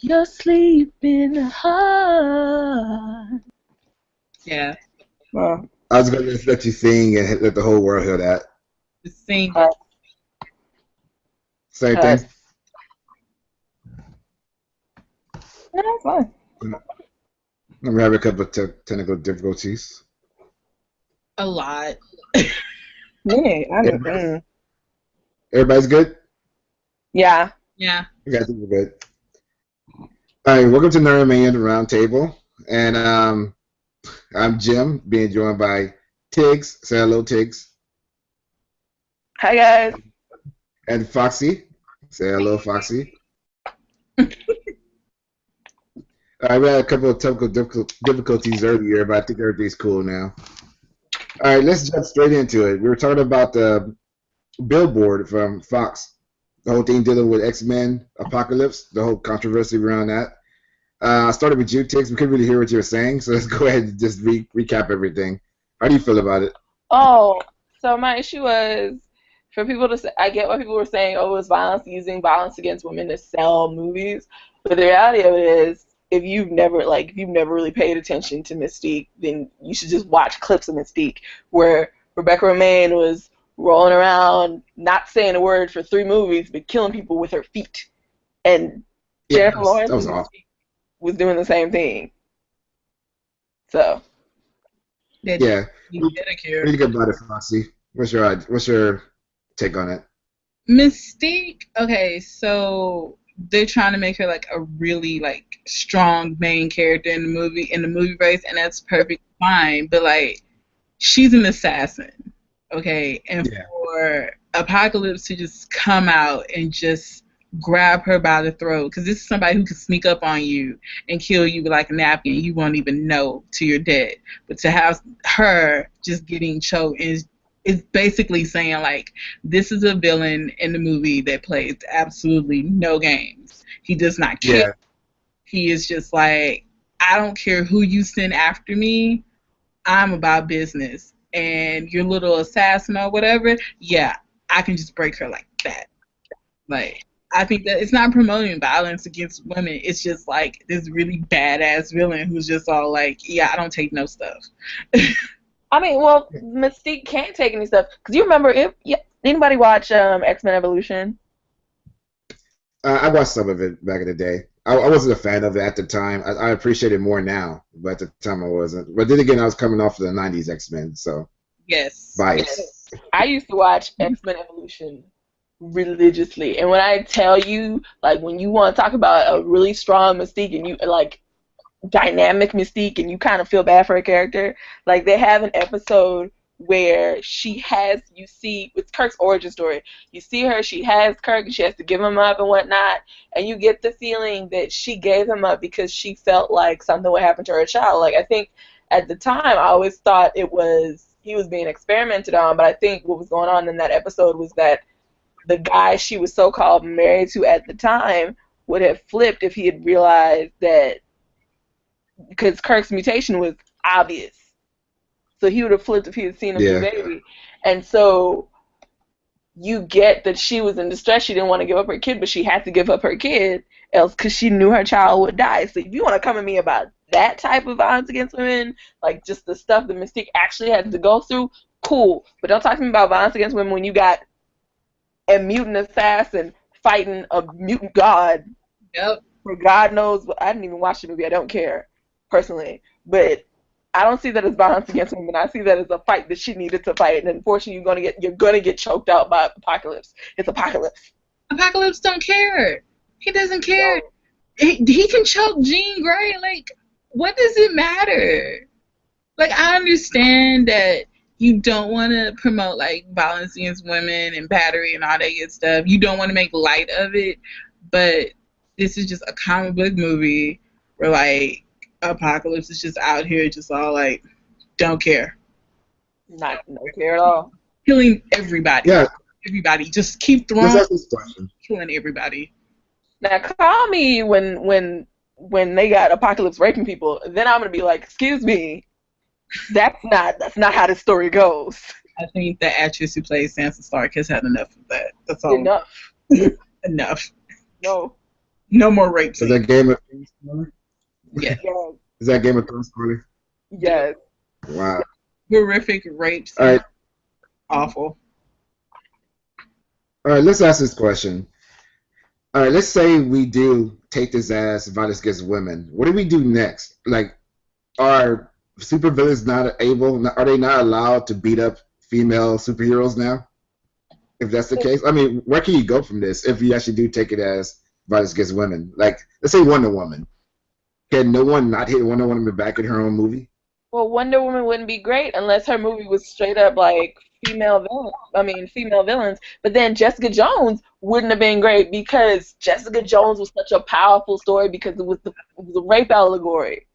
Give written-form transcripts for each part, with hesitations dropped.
You're sleeping hard. Yeah. Well, I was gonna let you sing and let the whole world hear that. Just sing. cut, Same cut. thing. Yeah, that's fine. I'm having a couple of technical difficulties. A lot. Yeah, Everybody's, everybody's good? yeah. Yeah. You guys are good. All right, welcome to Nerdamania, the round table. And I'm Jim, being joined by Tiggs. Say hello, Tiggs. Hi guys. And Foxy. Say hello, Foxy. All right, we had a couple of technical difficulties earlier, but I think everything's cool now. All right, let's jump straight into it. We were talking about the billboard from Fox, the whole thing dealing with X-Men Apocalypse, the whole controversy around that. I started with you, Tiggs. We couldn't really hear what you were saying, so let's go ahead and just recap everything. How do you feel about it? Oh, so my issue was for people to say, I get what people were saying, oh, it's violence, using violence against women to sell movies. But the reality of it is, if you've never really paid attention to Mystique, then you should just watch clips of Mystique where Rebecca Romaine was rolling around, not saying a word for 3 movies, but killing people with her feet. And Yeah, Jennifer Lawrence that was awesome. was doing the same thing. So, That Yeah. you What better do care. you think about it, Foxy? What's your take on it? Mystique. Okay, so they're trying to make her like a really like strong main character in the movie race, and that's perfectly fine. But like, she's an assassin. Okay, and Yeah. for Apocalypse to just come out and just grab her by the throat, because this is somebody who can sneak up on you and kill you with like a napkin, you won't even know till you're dead. But to have her just getting choked is basically saying like, this is a villain in the movie that plays absolutely no games. He does not care. Yeah. He is just like, I don't care who you send after me, I'm about business. And your little assassin or whatever, yeah, I can just break her like that. Like, I think that it's not promoting violence against women. It's just like this really badass villain who's just all like, yeah, I don't take no stuff. I mean, well, Mystique can't take any stuff. Because you remember, anybody watch X-Men Evolution? I watched some of it back in the day. I wasn't a fan of it at the time. I appreciate it more now, but at the time I wasn't. But then again, I was coming off of the '90s X-Men, so Yes. bias. I used to watch X-Men Evolution religiously. And when I tell you, like, when you want to talk about a really strong Mystique and you, like, dynamic Mystique and you kind of feel bad for her character, like, they have an episode where you see, it's Kirk's origin story. You see her, she has Kirk, and she has to give him up and whatnot, and you get the feeling that she gave him up because she felt like something would happen to her child. Like, I think at the time, I always thought he was being experimented on, but I think what was going on in that episode was that the guy she was so-called married to at the time would have flipped if he had realized that, because Kirk's mutation was obvious. So he would have flipped if he had seen a new Yeah. baby. And so you get that she was in distress. She didn't want to give up her kid, but she had to give up her kid else because she knew her child would die. So if you want to come at me about that type of violence against women, like just the stuff that Mystique actually had to go through, cool. But don't talk to me about violence against women when you got a mutant assassin fighting a mutant god. Yep. For God knows, I didn't even watch the movie. I don't care personally, but I don't see that as violence against women. I see that as a fight that she needed to fight, and unfortunately, you're gonna get choked out by Apocalypse. It's Apocalypse. Apocalypse don't care. He doesn't care. So, He can choke Jean Grey. Like, what does it matter? Like, I understand that you don't want to promote like violence against women and battery and all that good stuff. You don't want to make light of it, but this is just a comic book movie where like Apocalypse is just out here just all like don't care. not no care at all. Killing everybody. Yeah. Everybody. Just keep Let's throwing ask this question. killing everybody. Now call me when they got Apocalypse raping people. Then I'm gonna be like, excuse me, that's not how this story goes. I think the actress who plays Sansa Stark has had enough of that. That's all. Enough. Enough. No. No more rape Is scene. that Game of Thrones spoiler? Yeah. Yes, Is that Game of Thrones spoiler? yes. Wow. Horrific rape All scene. right. Awful. All right. Let's ask this question. All right. Let's say we do take this as violence against women. What do we do next? Like, are supervillains not able? Are they not allowed to beat up female superheroes now? If that's the case, I mean, where can you go from this if you actually do take it as violence against women? Like, let's say Wonder Woman. Can no one not hit Wonder Woman back in her own movie? Well, Wonder Woman wouldn't be great unless her movie was straight up like female villain. I mean, female villains. But then Jessica Jones wouldn't have been great because Jessica Jones was such a powerful story because it was a rape allegory.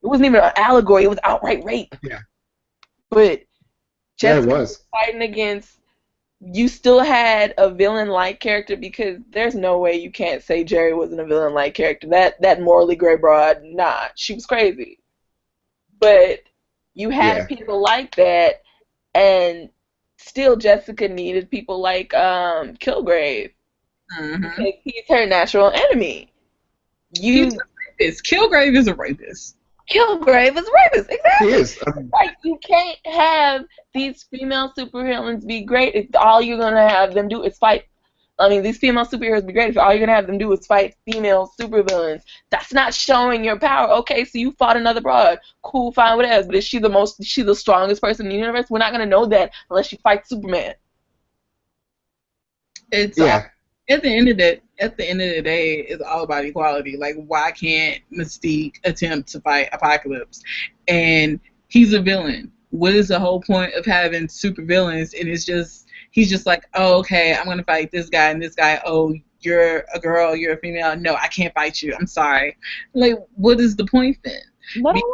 It wasn't even an allegory; it was outright rape. Yeah. But Yeah, it Jessica was was. fighting against. You still had a villain-like character because there's no way you can't say Jerry wasn't a villain-like character. That morally gray broad, nah, she was crazy. But you had Yeah. people like that, and still Jessica needed people like Kilgrave Mm-hmm. because he's her natural enemy. He's You a rapist. Kilgrave is a rapist. Kilgrave is a rapist, He exactly. is. I mean, Like you can't have these female superheroes be great if all you're gonna have them do is fight. I mean, these female superheroes be great if all you're gonna have them do is fight female supervillains. That's not showing your power. Okay, so you fought another broad. Cool, fine, whatever. But is she the most? Is she the strongest person in the universe? We're not gonna know that unless she fights Superman. It's all, yeah. at the end of the day, it's all about equality. Like, why can't Mystique attempt to fight Apocalypse? And he's a villain. What is the whole point of having super villains? And it's just he's just like, oh, okay, I'm gonna fight this guy and this guy. Oh, you're a girl, you're a female. No, I can't fight you. I'm sorry. Like, what is the point then? No, Be-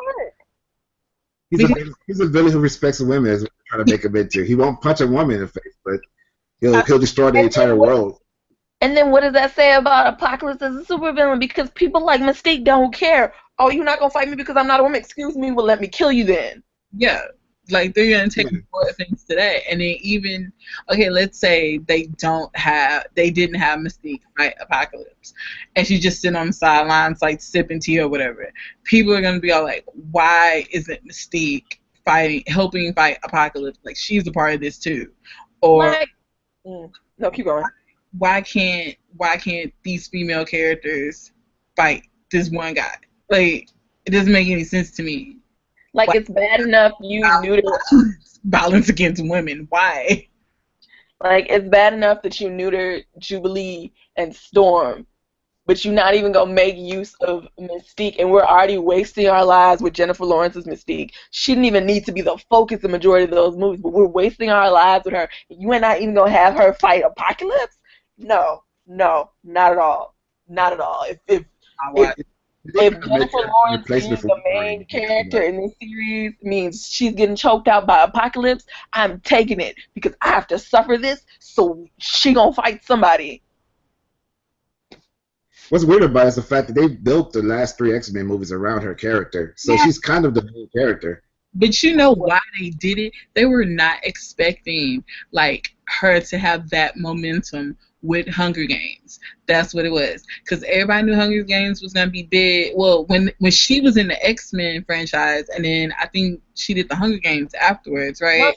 Because He's a villain who respects women. Is what they're trying to make him into. He won't punch a woman in the face, but he'll destroy the and then entire what? world. And then what does that say about Apocalypse as a supervillain? Because people like Mystique don't care. Oh, you're not gonna fight me because I'm not a woman. Excuse me. Well, let me kill you then. yeah, like they're gonna take Yeah. more things to that, and then even okay, let's say they didn't have Mystique fight Apocalypse, and she's just sitting on the sidelines like sipping tea or whatever. People are gonna be all like, why isn't Mystique helping fight Apocalypse? Like she's a part of this too, or Like, no, keep going. why can't these female characters fight this one guy? Like it doesn't make any sense to me. Like Why it's bad enough you neuter. violence against women? Why? Like it's bad enough that you neuter Jubilee and Storm, but you're not even gonna make use of Mystique, and we're already wasting our lives with Jennifer Lawrence's Mystique. She didn't even need to be the focus of the majority of those movies, but we're wasting our lives with her. You ain't not even gonna have her fight Apocalypse? No, no, not at all, not at all. I If watch. They if could make Jennifer a Lawrence replacement being for the Wolverine. main character in this series means she's getting choked out by Apocalypse, I'm taking it because I have to suffer this, so she gonna fight somebody. What's weird about it is the fact that they built the last three X-Men movies around her character, so Yeah, she's kind of the main character. but you know why they did it? They were not expecting like her to have that momentum with Hunger Games. That's what it was. Because everybody knew Hunger Games was gonna be big. Well, when she was in the X-Men franchise, and then I think she did the Hunger Games afterwards, No, right?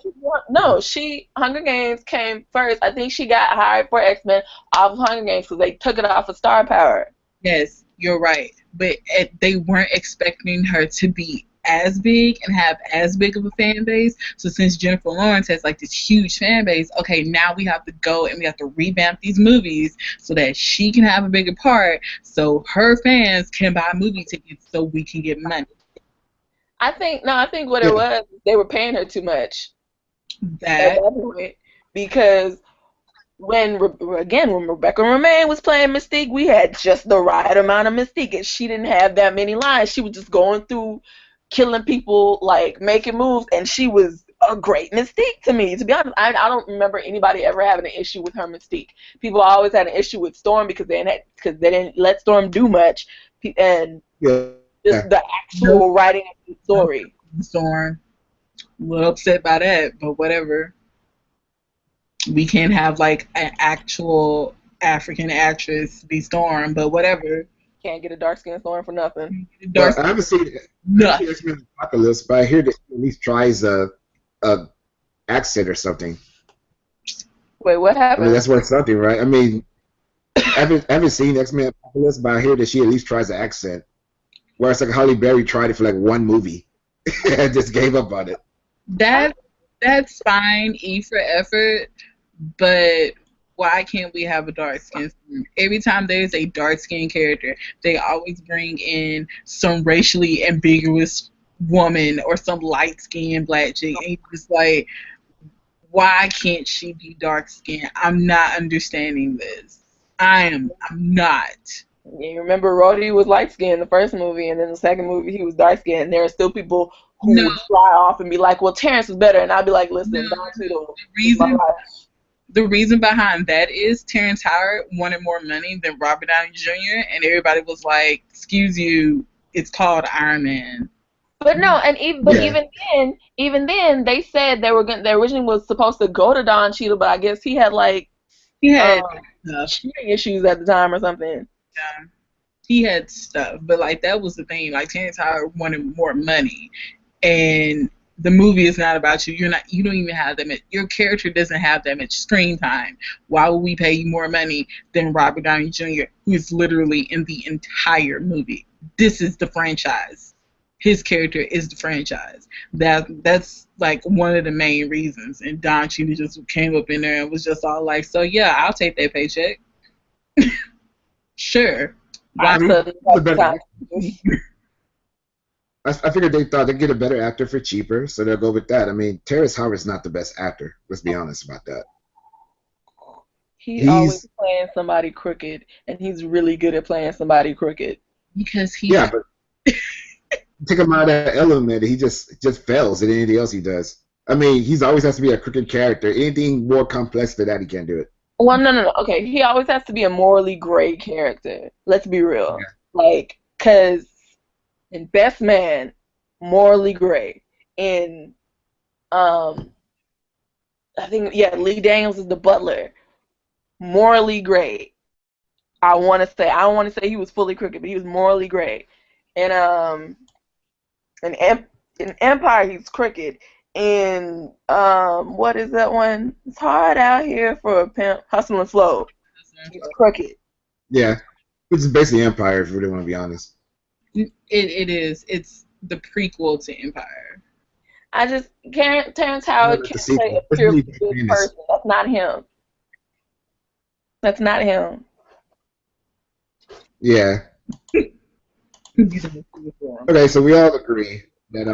she Hunger Games came first. I think she got hired for X-Men off of Hunger Games because they took it off of Star Power. Yes, you're right. But they weren't expecting her to be as big and have as big of a fan base. So since Jennifer Lawrence has like this huge fan base, okay, now we have to go and we have to revamp these movies so that she can have a bigger part, so her fans can buy movie tickets, so we can get money. I think what it Yeah, was, they were paying her too much at That that point because when Rebecca Romaine was playing Mystique, we had just the right amount of Mystique, and she didn't have that many lines. She was just going through, killing people, like making moves, and she was a great Mystique to me. To be honest, I don't remember anybody ever having an issue with her Mystique. People always had an issue with Storm because because they didn't let Storm do much, and yeah, just the no actual writing of the story. Storm. A little upset by that, but whatever. We can't have like an actual African actress be Storm, but whatever. Can't get a dark skinned Thor for nothing. Well, Darcy, I haven't seen nothing. X-Men Apocalypse, but I hear that he at least tries a accent or something. Wait, what I mean, happened? that's worth something, right? I mean, I haven't seen X-Men Apocalypse, but I hear that she at least tries an accent. Whereas like Halle Berry tried it for like one movie and just gave up on it. That that's fine, E for effort, but why can't we have a dark skin? Every time there's a dark skin character, they always bring in some racially ambiguous woman or some light skinned black chick, and you're just like, why can't she be dark skinned? I'm not understanding this. I'm not. You remember Rhodey was light skinned in the first movie, and then the second movie he was dark skinned. And there are still people who No, would fly off and be like, "Well, Terrence was better," and I'd be like, no. "Listen, Don Cheadle The is my reason life." the reason behind that is Terrence Howard wanted more money than Robert Downey Jr. and everybody was like, "Excuse you, it's called Iron Man." But no, and even but Yeah, even then, they said they were going. They originally was supposed to go to Don Cheadle, but I guess he had like He um had stuff. shooting issues at the time or something. Yeah. He had stuff, but like that was the thing. Like Terrence Howard wanted more money, and the movie is not about you. You're not. You don't even have that much. Your character doesn't have that much screen time. Why would we pay you more money than Robert Downey Jr., who is literally in the entire movie? This is the franchise. His character is the franchise. That's like one of the main reasons. And Don Cheadle just came up in there and was just all like, "So yeah, I'll take that paycheck. Sure. I Why?" I mean, suddenly it's a had the better. time. I figured they thought they'd get a better actor for cheaper, so they'll go with that. I mean, Terrence Howard's not the best actor. Let's be honest about that. He always He's playing somebody crooked, and he's really good at playing somebody crooked. Because he's yeah, but take him out of that element, he just fails at anything else he does. I mean, he's always has to be a crooked character. Anything more complex than that, he can't do it. Well, no. Okay, he always has to be a morally gray character. Let's be real. Yeah. Like, cause in Best Man, morally gray. In I think yeah, Lee Daniels is the butler, morally gray. I don't want to say he was fully crooked, but he was morally gray. And in, in Empire, he's crooked. In what is that one? It's hard out here for a pimp. Hustle and Flow. He's crooked. Yeah, which is basically Empire, if you really want to be honest. it is. It's the prequel to Empire. I just can't. Terrence I Howard like the can't play sequel. a It's purely really good famous. person. That's not him. That's not him. Yeah. You don't see it for 'em. Okay, so we all agree that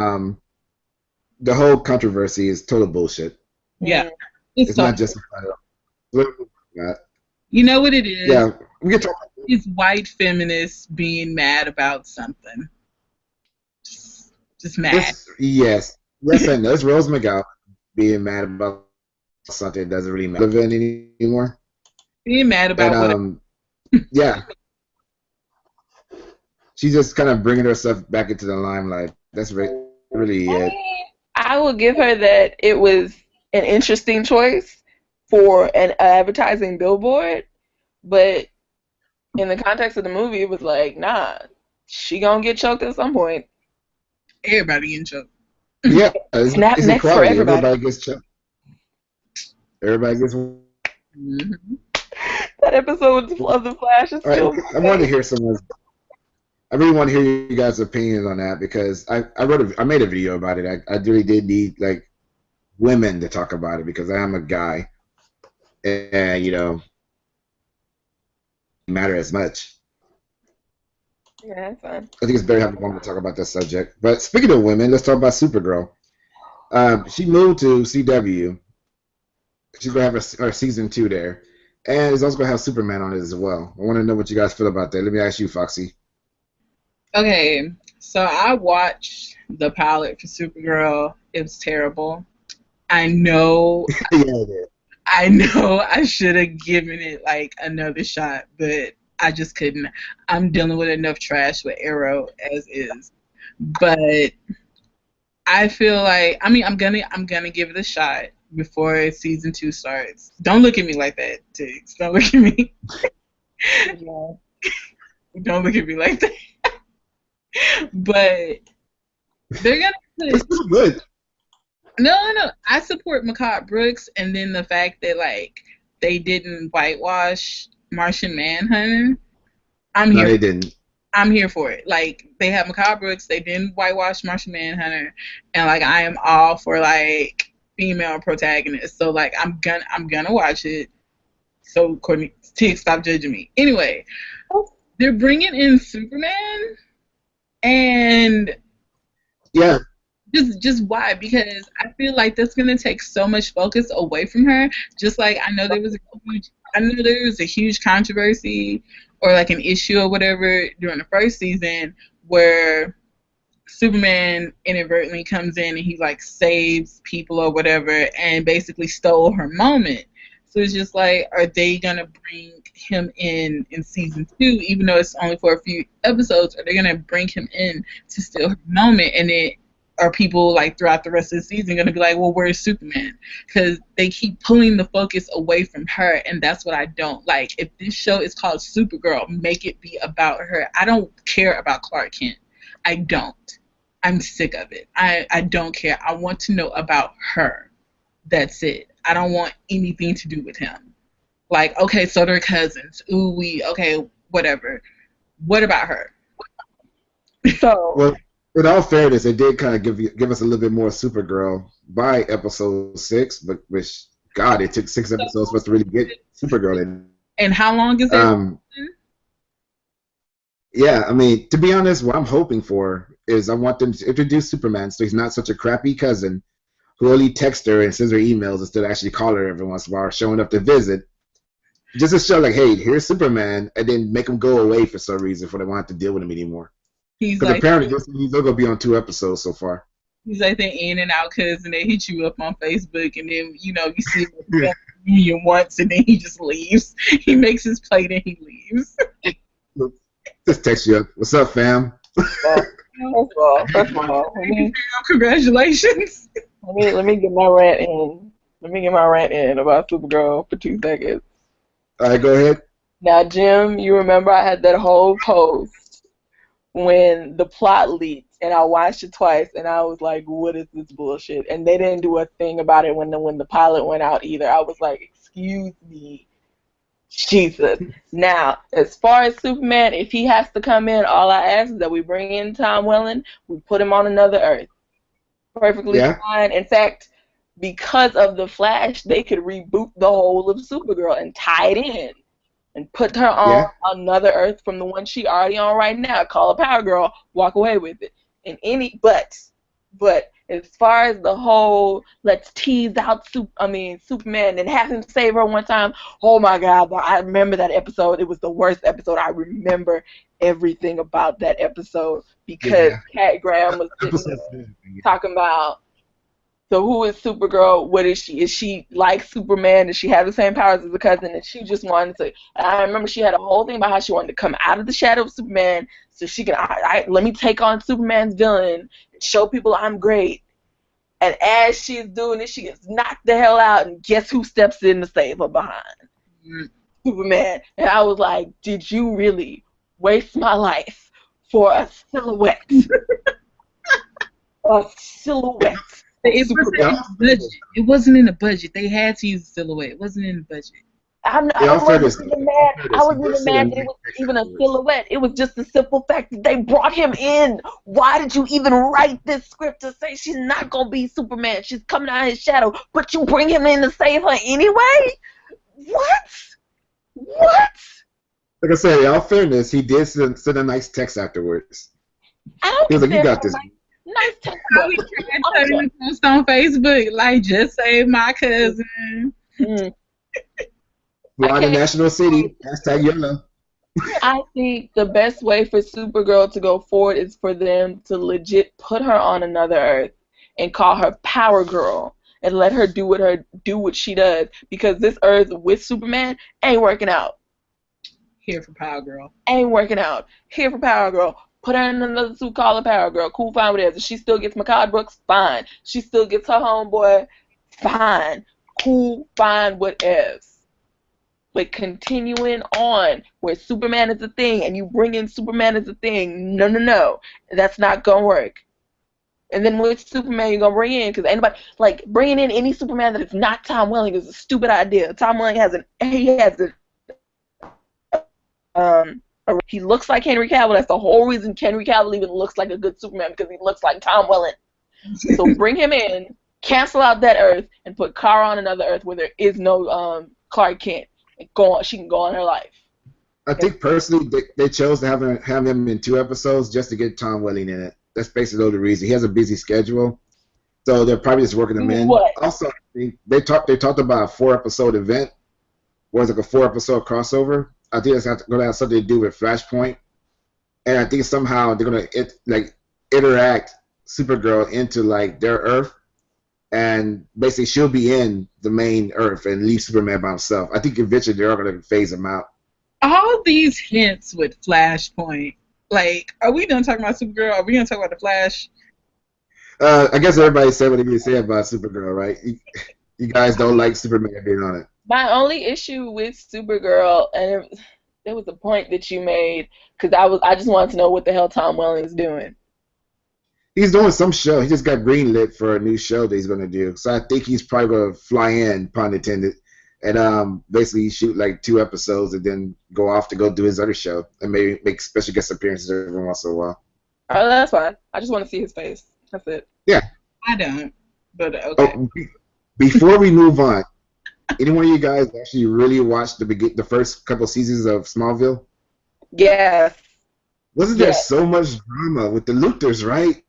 the whole controversy is total bullshit. Yeah, Mm. it's It's not tough. justified. Not. You know what it is? Yeah, we can talk. It's white feminists being mad about something. Just mad. Yes, and that's Rose McGowan being mad about something that doesn't really matter anymore. Being mad And about what? yeah, she's just kind of bringing herself back into the limelight. That's really I it. mean, I will give her that it was an interesting choice for an advertising billboard, but in the context of the movie, it was like, nah, she gonna get choked at some point. Everybody getting choked. Yeah, Snap it's next for equality. everybody. Everybody gets choked. Everybody gets. Mm-hmm. That episode of The Flash is All right, still I want to hear someone's. I really want to hear you guys' opinions on that because I made a video about it. I really did need like women to talk about it because I am a guy, and matter as much. yeah, that's fine. I think it's better having a woman to talk about that subject. But speaking of women, let's talk about Supergirl. She moved to CW. She's gonna have her season 2 there, and it's also gonna have Superman on it as well. I want to know what you guys feel about that. Let me ask you, Foxy. Okay, so I watched the pilot for Supergirl. It was terrible. I know, Yeah, it is. I know I should have given it like another shot, but I just couldn't. I'm dealing with enough trash with Arrow as is. But I feel like I'm gonna give it a shot before season 2 starts. Don't look at me like that, Tiggs. Don't look at me. Yeah. Don't look at me like that. But they're gonna It's put pretty good. no. I support Mehcad Brooks, and then the fact that like they didn't whitewash Martian Manhunter. I'm No, here. they didn't. I'm here for it. Like they have Mehcad Brooks, they didn't whitewash Martian Manhunter, and like I am all for like female protagonists. So like I'm gonna watch it. So Courtney, Tig, stop judging me. Anyway, they're bringing in Superman, and Yeah, just why? Because I feel like that's gonna take so much focus away from her. Just like I know there was a huge controversy or like an issue or whatever during the first season where Superman inadvertently comes in and he like saves people or whatever and basically stole her moment. So it's just like, are they gonna bring him in season 2, even though it's only for a few episodes? Are they gonna bring him in to steal her moment? And then are people like throughout the rest of the season gonna be like, well, where's Superman? Because they keep pulling the focus away from her, and that's what I don't like. If this show is called Supergirl, make it be about her. I don't care about Clark Kent. I don't. I'm sick of it. I don't care. I want to know about her. That's it. I don't want anything to do with him. Like, okay, so they're cousins. Ooh, okay, whatever. What about her? So, well, in all fairness, they did kind of give us a little bit more Supergirl by episode 6, but which God, it took 6 episodes for us to really get Supergirl in. And how long is that? Yeah, I mean, to be honest, what I'm hoping for is I want them to introduce Superman so he's not such a crappy cousin who only texts her and sends her emails instead of actually call her every once in a while or showing up to visit. Just to show, like, hey, here's Superman, and then make him go away for some reason for they won't have to deal with him anymore. He's Because like, apparently he's only going to be on 2 episodes so far. he's like the in and out cousin that hit you up on Facebook, and then you see him at the reunion once, and then he just leaves. He makes his plate and he leaves. Just text you up. What's up, fam? first of all, Congratulations. let me get my rant in. Let me get my rant in about Supergirl for 2 seconds. All right, go ahead. Now, Jim, you remember I had that whole post when the plot leaked, and I watched it twice, and I was like, what is this bullshit? And they didn't do a thing about it when the pilot went out either. I was like, excuse me, Jesus. Now, as far as Superman, if he has to come in, all I ask is that we bring in Tom Welling, we put him on another Earth. Perfectly fine. In fact, because of the Flash, they could reboot the whole of Supergirl and tie it in and put her on another Earth from the one she already on right now. Call her Power Girl, walk away with it. But as far as the whole let's tease out Superman and have him save her one time, oh my God, I remember that episode. It was the worst episode. I remember everything about that episode because Cat Graham was sitting there talking about, so who is Supergirl? What is she? Is she like Superman? Does she have the same powers as the cousin? And she just wanted to. I remember she had a whole thing about how she wanted to come out of the shadow of Superman so she can. Let me take on Superman's villain and show people I'm great. And as she's doing it, she gets knocked the hell out, and guess who steps in to save her behind? Superman. And I was like, did you really waste my life for a silhouette? A silhouette. It wasn't in the budget. It wasn't in the budget. They had to use a silhouette. It wasn't in the budget. I wasn't even mad that it was even a silhouette. It was just the simple fact that they brought him in. Why did you even write this script to say she's not going to be Superman? She's coming out of his shadow, but you bring him in to save her anyway? What? Like I said, in all fairness, he did send a nice text afterwards. He was like, you got this. Nice text. How we tried to post on Facebook, like, just save my cousin. Fly to National City, hashtag YOLO. I think the best way for Supergirl to go forward is for them to legit put her on another Earth and call her Power Girl and let her do what she does, because this Earth with Superman ain't working out. Here for Power Girl. Ain't working out. Here for Power Girl. Put her in another suit, call her Power Girl. Cool, fine, whatever. She still gets Mehcad Brooks, fine. She still gets her homeboy, fine. Cool, fine, whatever. But continuing on where Superman is a thing and you bring in Superman as a thing, no, no, no, that's not gonna work. And then which Superman you gonna bring in? Because anybody like bringing in any Superman that is not Tom Welling is a stupid idea. Tom Welling he looks like Henry Cavill. That's the whole reason Henry Cavill even looks like a good Superman, because he looks like Tom Welling. So bring him in, cancel out that Earth, and put Kara on another Earth where there is no Clark Kent. And go on, she can go on her life. I think personally they chose to have him in 2 episodes just to get Tom Welling in it. That's basically the reason. He has a busy schedule, so they're probably just working him in. What? Also, they talked about a 4-episode event, where it's like a 4-episode crossover. I think it's going to have something to do with Flashpoint, and I think somehow they're going to interact Supergirl into like their Earth, and basically she'll be in the main Earth and leave Superman by himself. I think eventually they're going to phase him out. All these hints with Flashpoint. Like, are we done talking about Supergirl? Are we going to talk about the Flash? I guess everybody said what they need to say about Supergirl, right? You guys don't like Superman being on it. My only issue with Supergirl, and there was a point that you made, because I just wanted to know what the hell Tom Welling's doing. He's doing some show. He just got greenlit for a new show that he's going to do. So I think he's probably going to fly in, pun intended, and basically shoot like 2 episodes and then go off to go do his other show and maybe make special guest appearances every once in a while. Oh, that's fine. I just want to see his face. That's it. Yeah. I don't, but okay. Oh, before we move on, any one of you guys actually really watched the first couple seasons of Smallville? Yes. Wasn't there so much drama with the Luthors, right?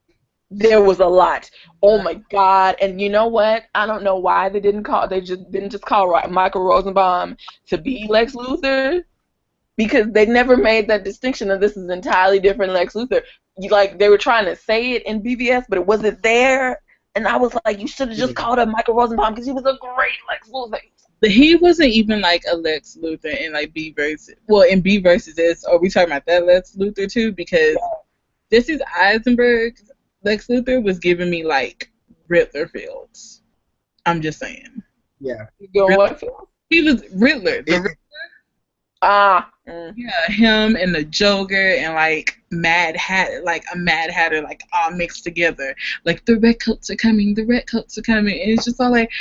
There was a lot. Oh my God! And you know what? I don't know why they didn't just call Michael Rosenbaum to be Lex Luthor, because they never made that distinction that this is entirely different Lex Luthor. They were trying to say it in BVS, but it wasn't there. And I was like, you should have just called up Michael Rosenbaum, because he was a great Lex Luthor. But he wasn't even like a Lex Luthor in like B versus. Well, in B versus S, are we talking about that Lex Luthor too? Because this is Eisenberg. Lex Luthor was giving me like Riddler feels. I'm just saying. Yeah. He was Riddler. The Riddler. Yeah, him and the Joker and like Mad Hatter, like a Mad Hatter, like all mixed together. Like the redcoats are coming, the redcoats are coming, and it's just all like,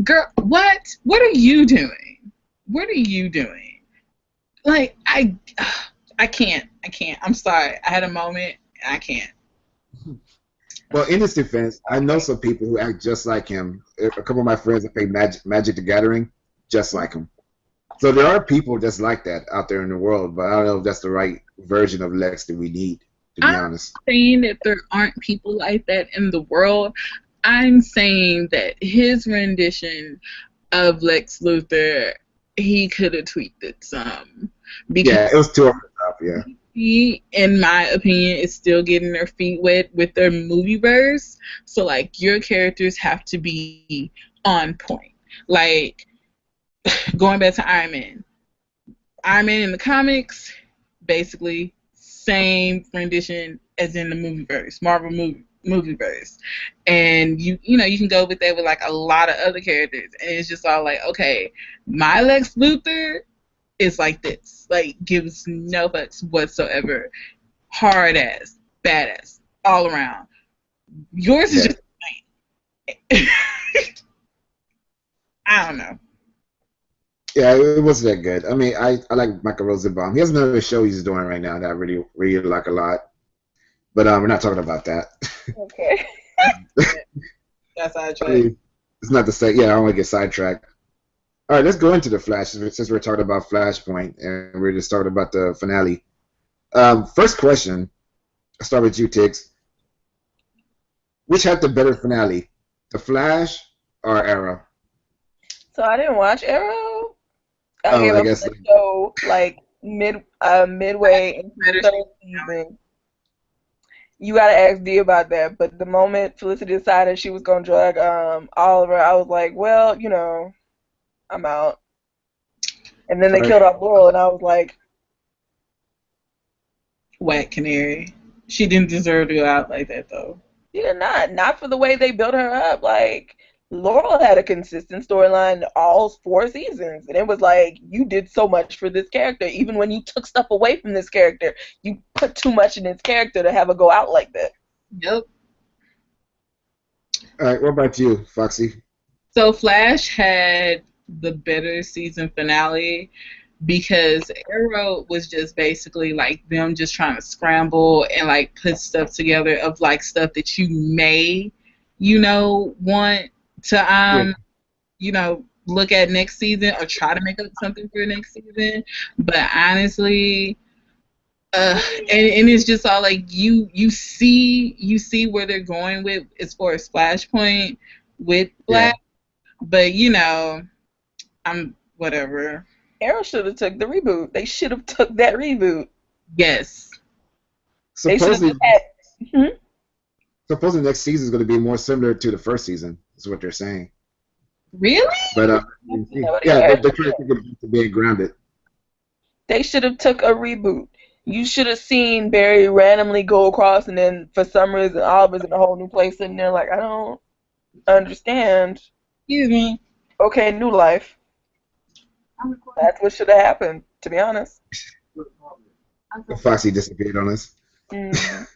girl, what? What are you doing? What are you doing? Like I can't. I'm sorry. I had a moment. I can't. Well, in his defense, I know some people who act just like him. A couple of my friends that play Magic the Gathering, just like him. So there are people just like that out there in the world, but I don't know if that's the right version of Lex that we need, to be honest. I'm saying that there aren't people like that in the world. I'm saying that his rendition of Lex Luthor, he could have tweaked it some. Yeah, it was too over the top, yeah. He, in my opinion, is still getting their feet wet with their movieverse. So, like, your characters have to be on point. Like, going back to Iron Man. Iron Man in the comics, basically, same rendition as in the movieverse, Marvel movieverse. And, you can go with that with, like, a lot of other characters. And it's just all like, okay, my Lex Luthor is like this. Like, gives no fucks whatsoever. Hard ass, badass, all around. Yours is just I don't know. Yeah, it wasn't that good. I mean, I like Michael Rosenbaum. He has another show he's doing right now that I really, really like a lot. But we're not talking about that. Okay. That's sidetracked. I mean, it's not the same. Yeah, I don't want to get sidetracked. All right, let's go into the Flash since we're talking about Flashpoint and we're just talking about the finale. First question, I'll start with you, Tiggs. Which had the better finale, the Flash or Arrow? So I didn't watch Arrow. I guess the show like midway into the third season. You gotta ask D about that. But the moment Felicity decided she was gonna drug Oliver, I was like, well, I'm out. And then they killed off Laurel, and I was like, whack canary. She didn't deserve to go out like that, though. yeah, not for the way they built her up. Like Laurel had a consistent storyline all 4 seasons, and it was like you did so much for this character. Even when you took stuff away from this character, you put too much in this character to have her go out like that. Yep. All right, what about you, Foxy? So Flash had the better season finale because Arrow was just basically like them just trying to scramble and like put stuff together of like stuff that you may, want to Yeah, look at next season or try to make up something for next season. But honestly, and it's just all like you see where they're going with as far as Flashpoint with yeah. Flash, but I'm whatever. Arrow should have took the reboot. They should have took that reboot. Yes. They should have Supposedly, had. Hmm? supposedly next season is going to be more similar to the first season. Is what they're saying. Really? But You know what yeah, Arrow they're should trying to have- think of it to being grounded. They should have took a reboot. You should have seen Barry randomly go across, and then for some reason Oliver's in a whole new place, sitting there like, I don't understand. Excuse me. Okay, new life. That's what should have happened, to be honest. Foxy disappeared on us. Mm.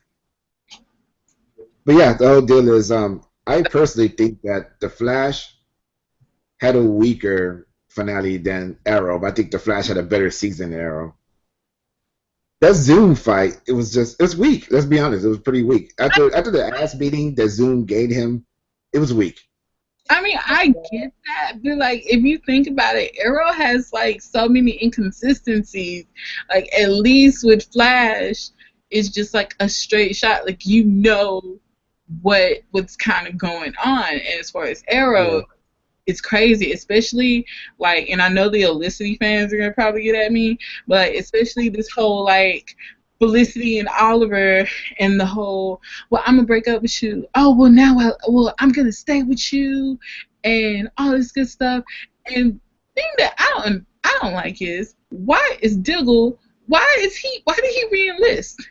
But yeah, the whole deal is, I personally think that the Flash had a weaker finale than Arrow, but I think the Flash had a better season than Arrow. That Zoom fight, it was weak. Let's be honest, it was pretty weak. After the ass beating that Zoom gave him, it was weak. I mean, I get that, but like, if you think about it, Arrow has like so many inconsistencies. Like, at least with Flash, it's just like a straight shot. Like, what's kind of going on. And as far as Yeah. Arrow, it's crazy, especially like, and I know the Felicity fans are gonna probably get at me, but especially this whole like Felicity and Oliver and the whole, well, I'm gonna break up with you. Oh, well, I'm gonna stay with you, and all this good stuff. And the thing that I don't like is why is Diggle? Why did he re-enlist?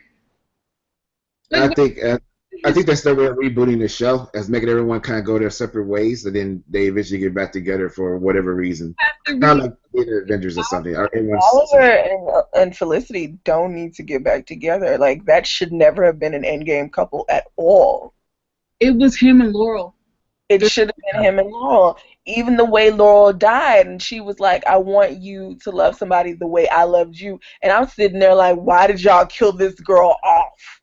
I Like, think I think that's their way of rebooting the show, as making everyone kind of go their separate ways, and then they eventually get back together for whatever reason. Kind of like the Avengers or something. Or Oliver and Felicity don't need to get back together. Like, that should never have been an endgame couple at all. it was him and Laurel. It should have been him and Laurel. Even the way Laurel died, and she was like, I want you to love somebody the way I loved you. And I'm sitting there like, why did y'all kill this girl off?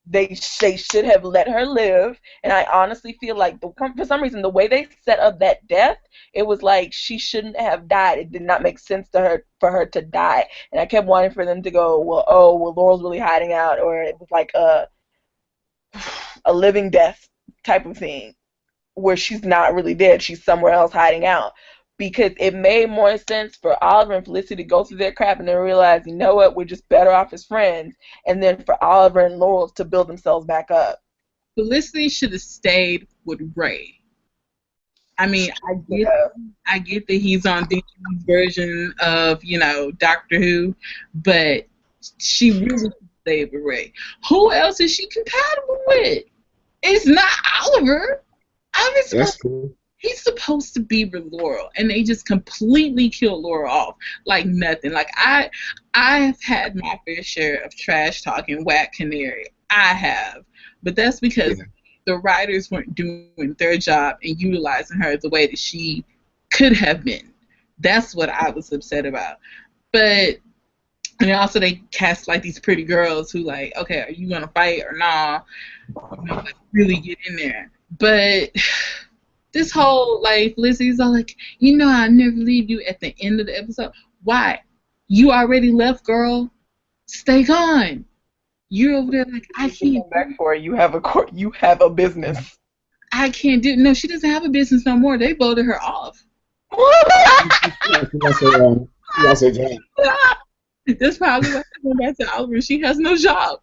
They should have let her live, and I honestly feel like for some reason the way they set up that death, it was like she shouldn't have died. It did not make sense to her for her to die, and I kept wanting for them to go, well, oh, well, Laurel's really hiding out, or it was like a living death type of thing where she's not really dead, she's somewhere else hiding out. Because it made more sense for Oliver and Felicity to go through their crap and then realize, you know what, we're just better off as friends. And then for Oliver and Laurel to build themselves back up. Felicity should have stayed with Ray. I mean, I get that he's on Disney's version of, Doctor Who, but she really should stay with Ray. Who else is she compatible with? It's not Oliver. That's cool. He's supposed to be with Laurel, and they just completely killed Laurel off like nothing. Like, I've had my fair share of trash talking Whack Canary. I have, but that's because the writers weren't doing their job and utilizing her the way that she could have been. That's what I was upset about. But and also they cast like these pretty girls who like, okay, are you gonna fight or nah? Like, really get in there, but. This whole, like, Felicity all like, I'll never leave you at the end of the episode. Why? You already left, girl. Stay gone. You're over there like, I can't. Come back for it. You have a business. I can't do. No, she doesn't have a business no more. They voted her off. That's probably why she went back to Oliver. She has no job.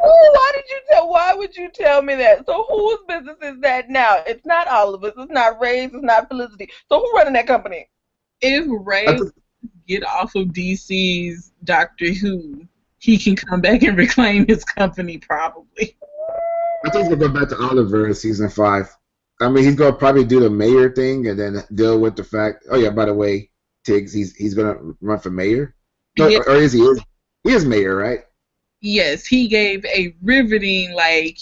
Oh, why would you tell me that? So whose business is that now? It's not Oliver's, it's not Ray's, it's not Felicity. So who's running that company? If Ray get off of DC's Doctor Who, he can come back and reclaim his company probably. I think he's gonna go back to Oliver in season 5. I mean, he's gonna probably do the mayor thing and then deal with the fact. Oh yeah, by the way, Tiggs, he's gonna run for mayor. No, Yeah, or is he? He is mayor, right? yes, he gave a riveting, like,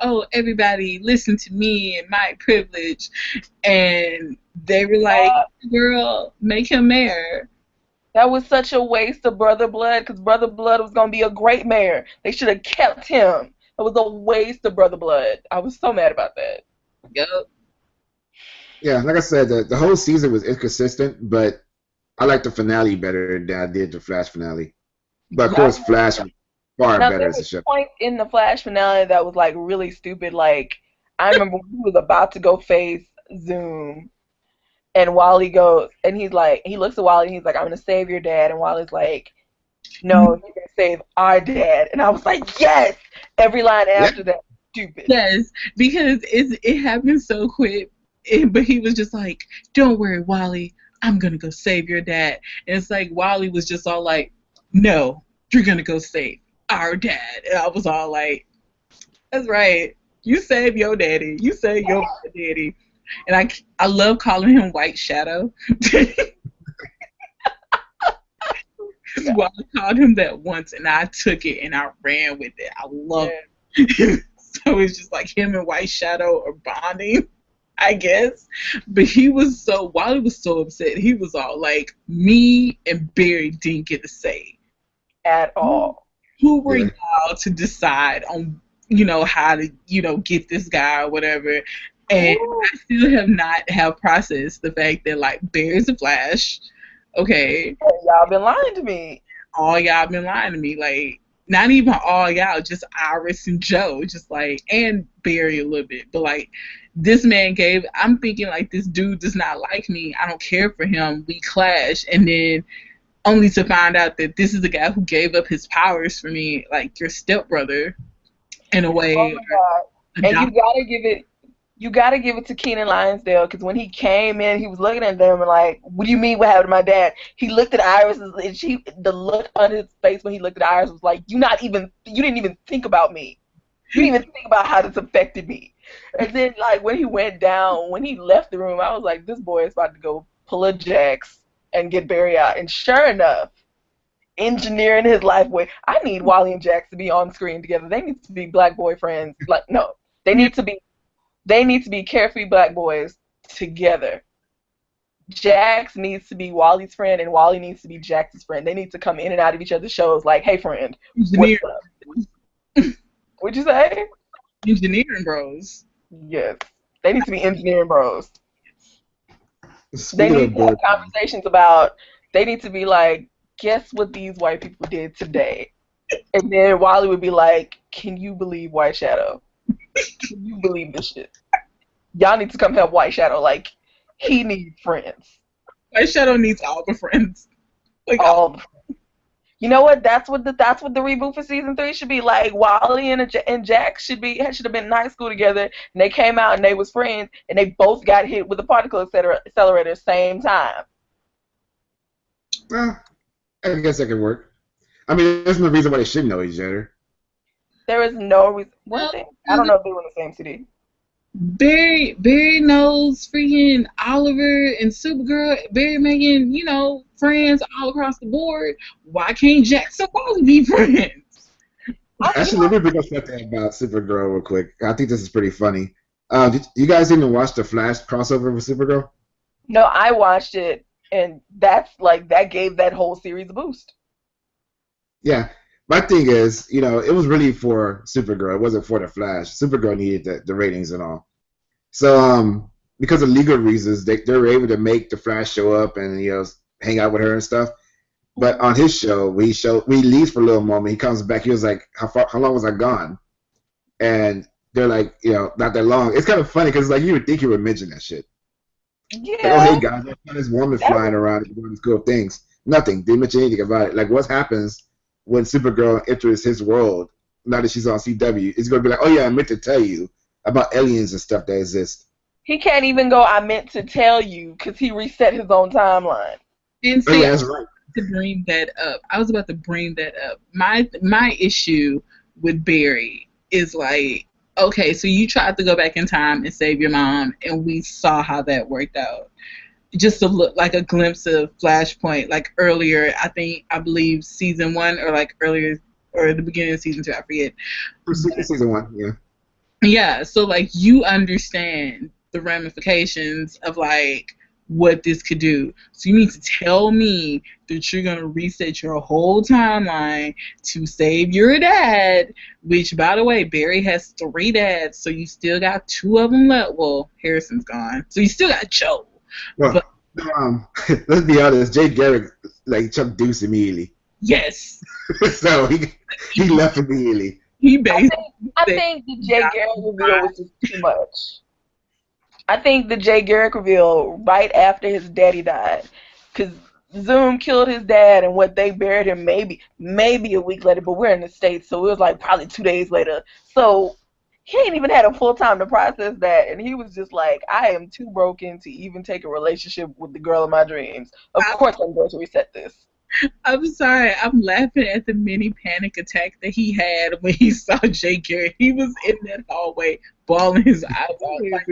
oh, everybody listen to me and my privilege. And they were like, Uh, girl, make him mayor. that was such a waste of Brother Blood because Brother Blood was gonna be a great mayor. They should have kept him. It was a waste of Brother Blood. I was so mad about that. Yup. Yeah, like I said, the whole season was inconsistent, but I like the finale better than I did the Flash finale. But of Now, course, Flash was far now better there as a was show. points in the Flash finale that was like really stupid. Like I remember when he was about to go face Zoom, and Wally goes, and he's like, he looks at Wally and he's like, "I'm gonna save your dad," and Wally's like, "No, you're gonna save our dad," and I was like, "Yes!" Every line Yeah, after that, stupid. Yes, because it happened so quick. But he was just like, don't worry, Wally, I'm going to go save your dad. And it's like Wally was just all like, no, you're going to go save our dad. And I was all like, that's right. You save your daddy. You save your daddy. And I love calling him White Shadow. Yeah, Wally called him that once, and I took it and I ran with it. I love yeah. it. So it's just like him and White Shadow are bonding, I guess. But Wally was so upset. He was all like, me and Barry didn't get to say. At all. Who were yeah. y'all to decide on, how to, get this guy or whatever? And Ooh. I still have processed the fact that, like, Barry's the Flash. Okay, Y'all been lying to me. all y'all been lying to me. Like, not even all y'all, just Iris and Joe, just like, and Barry a little bit. But like, this man I'm thinking like, this dude does not like me. I don't care for him. We clash. And then only to find out that this is the guy who gave up his powers for me, like your stepbrother in a Oh way. my God. And Adopt- you gotta give it to Keenan Lionsdale because when he came in, he was looking at them and like, "What do you mean? What happened to my dad?" He looked at Iris and the look on his face when he looked at Iris was like, you didn't even think about me. You didn't even think about how this affected me." And then like when he went down, when he left the room, I was like, this boy is about to go pull a Jax and get Barry out. And sure enough, engineering his life away. I need Wally and Jax to be on screen together. They need to be black boyfriends. Like no, they yeah, need to be they need to be carefree black boys together. Jax needs to be Wally's friend, and Wally needs to be Jax's friend. They need to come in and out of each other's shows like, "Hey, friend, what's engineer, up?" What'd you say? engineering bros. Yes, they need to be engineering bros. They Speaking need of to have board, conversations about. They need to be like, "Guess what these white people did today?" And then Wally would be like, "Can you believe White Shadow? Can you believe this shit? Y'all need to come help White Shadow. Like, he needs friends. White Shadow needs all the friends. Like, All You know what? That's what the reboot for season 3 should be like. Wally and Jack should have been in high school together, and they came out and they was friends, and they both got hit with a particle accelerator same time. well, I guess that could work. I mean, there's no reason why they shouldn't know each other. There is no reason. well, Weren't they? I don't know if they were in the same city. Barry knows freaking Oliver and Supergirl. Barry making, friends all across the board. Why can't Jackson Wally be friends? You Actually, know, let me bring up something about Supergirl real quick. I think this is pretty funny. You guys didn't watch the Flash crossover with Supergirl? no, I watched it, and that gave that whole series a boost. Yeah. My thing is, it was really for Supergirl. It wasn't for the Flash. Supergirl needed the ratings and all. So, because of legal reasons, they were able to make the Flash show up and hang out with her and stuff. But on his show, we leaves for a little moment. He comes back. He was like, How long was I gone?" And they're like, not that long. It's kind of funny because like you would think he would mention that shit. Like, oh hey Yeah, guys, I found this woman that flying around and doing these cool things. Nothing. Didn't mention anything about it. Like what happens when Supergirl enters his world now that she's on CW? It's gonna be like, oh yeah, I meant to tell you about aliens and stuff that exist. he can't even go. I meant to tell you because he reset his own timeline. And Oh see, yeah, that's right. to bring that up. I was about to bring that up. My issue with Barry is like, Okay, so you tried to go back in time and save your mom, and we saw how that worked out. Just to look like a glimpse of Flashpoint, like earlier, I believe season 1 or like earlier or the beginning of season 2, I forget. For season 1, yeah. Yeah, so like you understand the ramifications of like what this could do. So you need to tell me that you're gonna reset your whole timeline to save your dad, which by the way, Barry has 3 dads, so you still got 2 of them left. Well, Harrison's gone. So you still got Joe. Well, But let's be honest. Jay Garrick like Chuck Deuce immediately, yes, so he left immediately. he I basically think I said, think the Jay Garrick reveal was just too much. I think the Jay Garrick reveal right after his daddy died, because Zoom killed his dad, and what they buried him maybe a week later, but we're in the States, so it was like probably 2 days later. So he ain't even had a full time to process that, and he was just like, I am too broken to even take a relationship with the girl of my dreams. Of course I'm going to reset this. I'm sorry, I'm laughing at the mini panic attack that he had when he saw Jay Garrett. He was in that hallway bawling his eyes out. Like,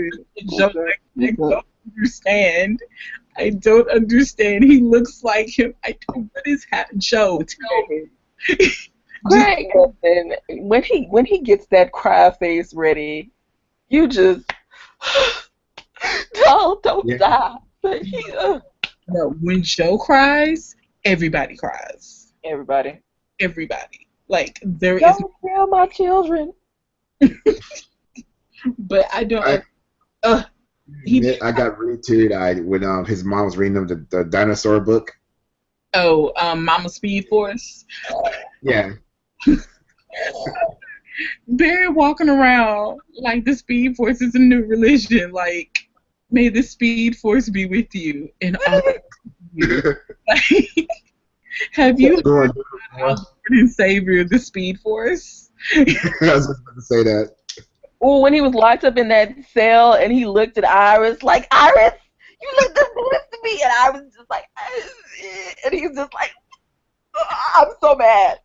Joe, I don't understand. I don't understand. He looks like him. What is happening? Joe, tell me. Greg, and when he gets that cry face ready, you just don't Yeah. die. But No, when Joe cries, everybody cries. everybody, Everybody. Like, there is. don't kill my children. But I don't. I got really teary-eyed when his mom was reading him the dinosaur book. Oh, Mama Speed Force. Yeah. Barry walking around like the Speed Force is a new religion. Like, may the Speed Force be with you and all of you. Like, have you heard about our Lord and Savior, the Speed Force? I was just about to say that. Well, when he was locked up in that cell and he looked at Iris like, Iris, you look this good to me, and I was just like, and he's just like, I'm so mad.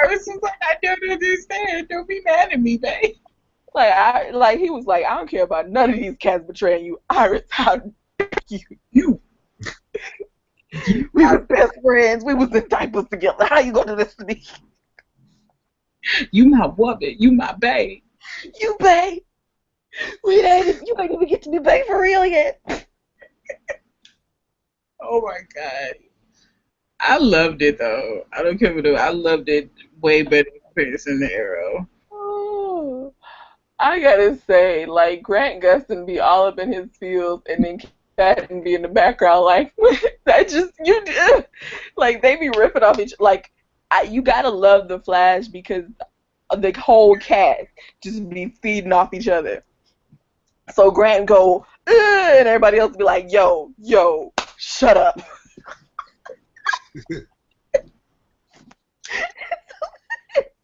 Iris was like, I don't understand. Don't be mad at me, babe. Like he was like, I don't care about none of these cats betraying you, Iris. How dare you? We were best friends. We was in diapers together. How you gonna do this to me? You my woman. You my babe. You babe. You ain't even get to be babe for real yet. Oh my god. I loved it though. I don't care what I loved it way better in comparison to Arrow. Oh, I gotta say, like Grant Gustin be all up in his fields, and then Patton be in the background, like that. Just like they be ripping off each. Like you gotta love the Flash because the whole cast just be feeding off each other. So Grant go, and everybody else be like, yo, shut up. It's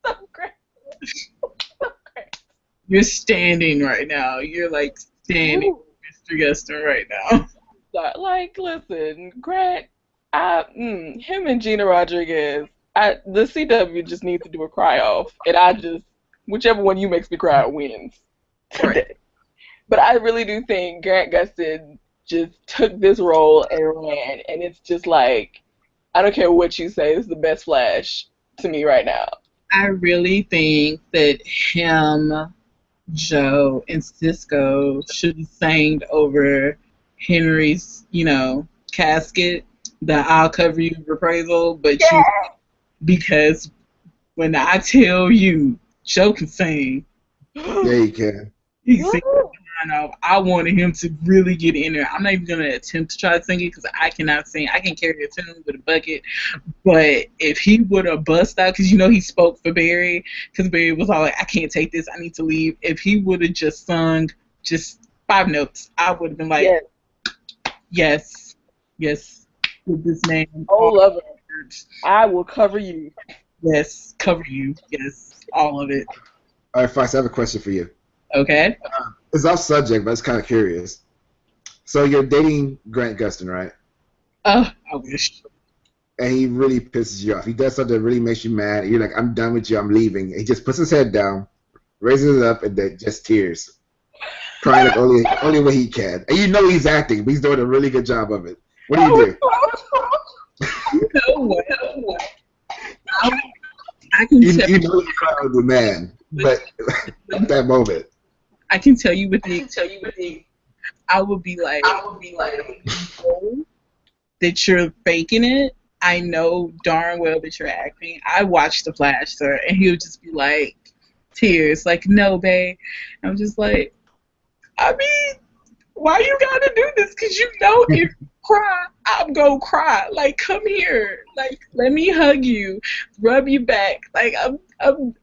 so great. You're standing right now. You're like standing, Ooh. Mr. Gustin, right now. Like, listen, Grant, him and Gina Rodriguez, the CW just needs to do a cry off, and whichever one you makes me cry wins today. Right. But I really do think Grant Gustin just took this role and ran, and it's just like, I don't care what you say, it's the best Flash to me right now. I really think that him, Joe, and Cisco should have sang over Henry's, casket, the I'll cover you reprisal, but Yeah. because when I tell you Joe can sing, Yeah, you can. he can sing the line off. I wanted him to really get in there. I'm not even going to attempt to try to sing it because I cannot sing. I can carry a tune with a bucket. But if he would have bust out, because he spoke for Barry, because Barry was all like, I can't take this, I need to leave. If he would have just sung just 5 notes, I would have been like, yes, with this name. Oh, lover, I will cover you. Yes, cover you. Yes, all of it. All right, Fox, I have a question for you. Okay. It's off subject, but it's kind of curious. So you're dating Grant Gustin, right? I wish. And he really pisses you off. He does something that really makes you mad. And you're like, I'm done with you. I'm leaving. And he just puts his head down raises it up, and then just tears, crying like only way he can. And you know he's acting, but he's doing a really good job of it. What do you do? You know what? I, I can tell. You know you're crying with the man, but at that moment, I can tell you with the. I would be like, know that you're faking it. I know darn well that you're acting. I watched The Flash, sir, and he would just be like, tears, like, no, babe. I'm just like, I mean, why you gotta do this? Because you know if you cry, I'm gonna cry. Like, come here. Like, let me hug you, rub you back. Like, I'm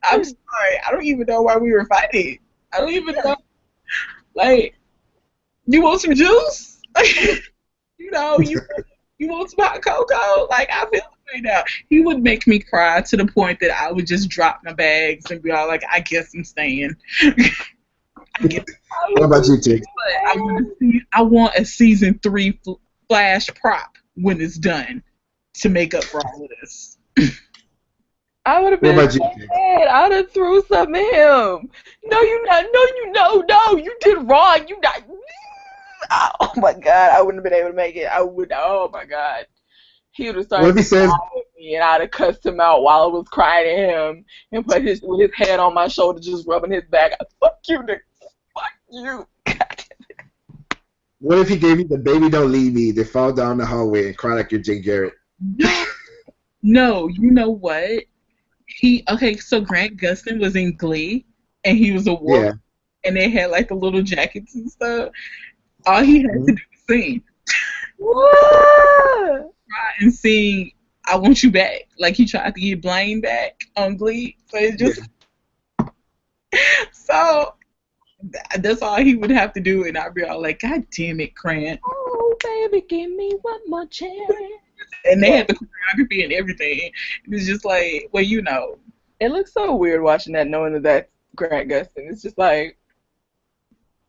sorry. I don't even know why we were fighting. I don't even know. Like, you want some juice? you know, you want some hot cocoa? Like, I feel right now. He would make me cry to the point that I would just drop my bags and be all like, I guess I'm staying. What about you, Tick? I want a season 3 Flash prop when it's done to make up for all of this. I would have What been about you, so Tick? mad. I would have threw something at him. No, you not. No, you no. You did wrong. You not. Oh my God, I wouldn't have been able to make it. I would. Oh my God, he would have What if started he says, crying at me, and I'd have cussed him out while I was crying at him, and put with his head on my shoulder, just rubbing his back. Fuck you, nigga. Fuck you. what if he gave you the baby don't leave me, they fall down the hallway and cry like you're Jay Garrett? No, you know what? So Grant Gustin was in Glee, and he was a wolf, Yeah. and they had like the little jackets and stuff. All he had to do was sing. What? Try and sing I Want You Back. Like he tried to get Blaine back on Glee. So it's just so that's all he would have to do, and I'd be all like, God damn it, Grant. Oh baby, give me one more chance. And they had the choreography and everything. It was just like, well, you know. It looks so weird watching that, knowing that that's Grant Gustin. It's just like,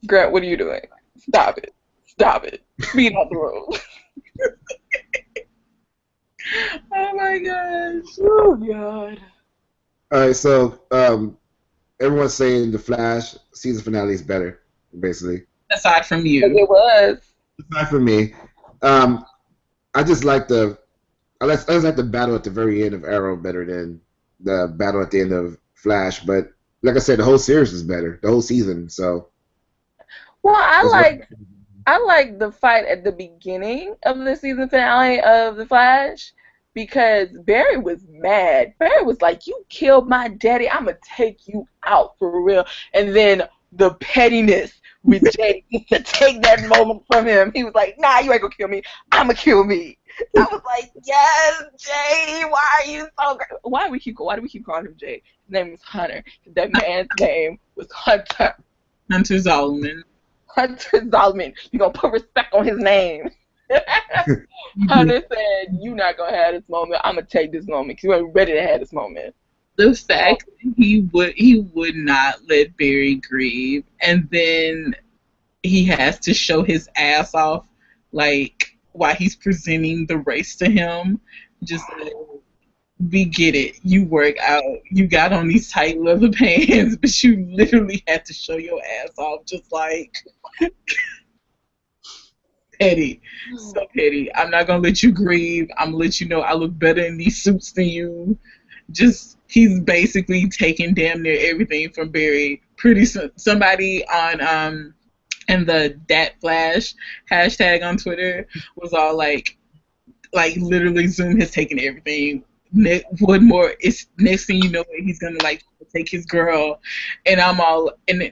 Grant, what are you doing? Stop it. Stop it. Be out the room. Oh my gosh. Oh God. All right, so everyone's saying the Flash season finale is better, basically. Aside from But you. it was. Not for me. I just like I just like the battle at the very end of Arrow better than the battle at the end of Flash. But like I said, the whole series is better, the whole season. So Well, that's I like the fight at the beginning of the season finale of The Flash because Barry was mad. Barry was like, "You killed my daddy. I'm gonna take you out for real." And then the pettiness with Jay to take that moment from him. He was like, "Nah, you ain't gonna kill me. I'm gonna kill me." I was like, "Yes, Jay. Why are you so great? Why do we keep calling him Jay? His name is Hunter. That man's name was Hunter. Hunter Zolomon. Hunter Zolomon. You gonna put respect on his name." Hunter said, "You not gonna have this moment. I'm gonna take this moment because you ain't ready to have this moment." The fact that he would not let Barry grieve, and then he has to show his ass off, like while he's presenting the race to him. Just like, we get it. You work out. You got on these tight leather pants, but you literally had to show your ass off, just like petty, so petty. I'm not gonna let you grieve. I'm gonna let you know I look better in these suits than you. Just he's basically taking damn near everything from Barry. Somebody on in the Dat Flash hashtag on Twitter was all like literally Zoom has taken everything. What more? It's next thing you know, he's gonna like take his girl, and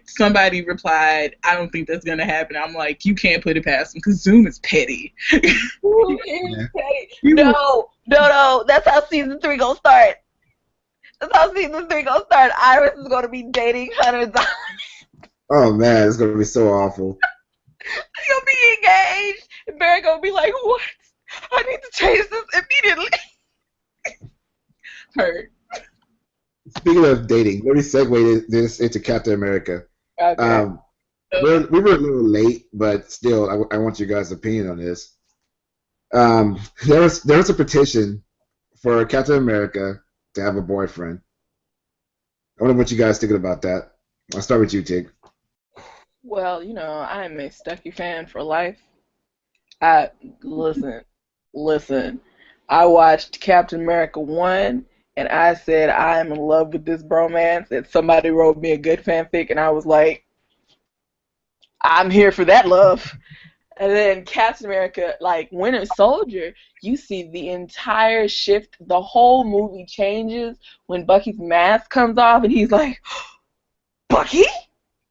somebody replied, "I don't think that's gonna happen." I'm like, you can't put it past him because Zoom is petty. Who is petty? No. That's how season 3 gonna start. Iris is gonna be dating Hunter Zolomon. Oh man, it's gonna be so awful. They're gonna be engaged, and Barry gonna be like, "What? I need to change this immediately." Hurt. Speaking of dating, let me segue this into Captain America. Okay. We were a little late, but still, I want your guys' opinion on this. There was a petition for Captain America to have a boyfriend. I wonder what you guys thinking about that. I'll start with you, Tig. Well, I'm a Stucky fan for life. I listen, listen. I watched Captain America 1 and I said I am in love with this bromance, and somebody wrote me a good fanfic and I was like, I'm here for that love. And then Captain America, like Winter Soldier, you see the entire shift. The whole movie changes when Bucky's mask comes off and he's like, Bucky?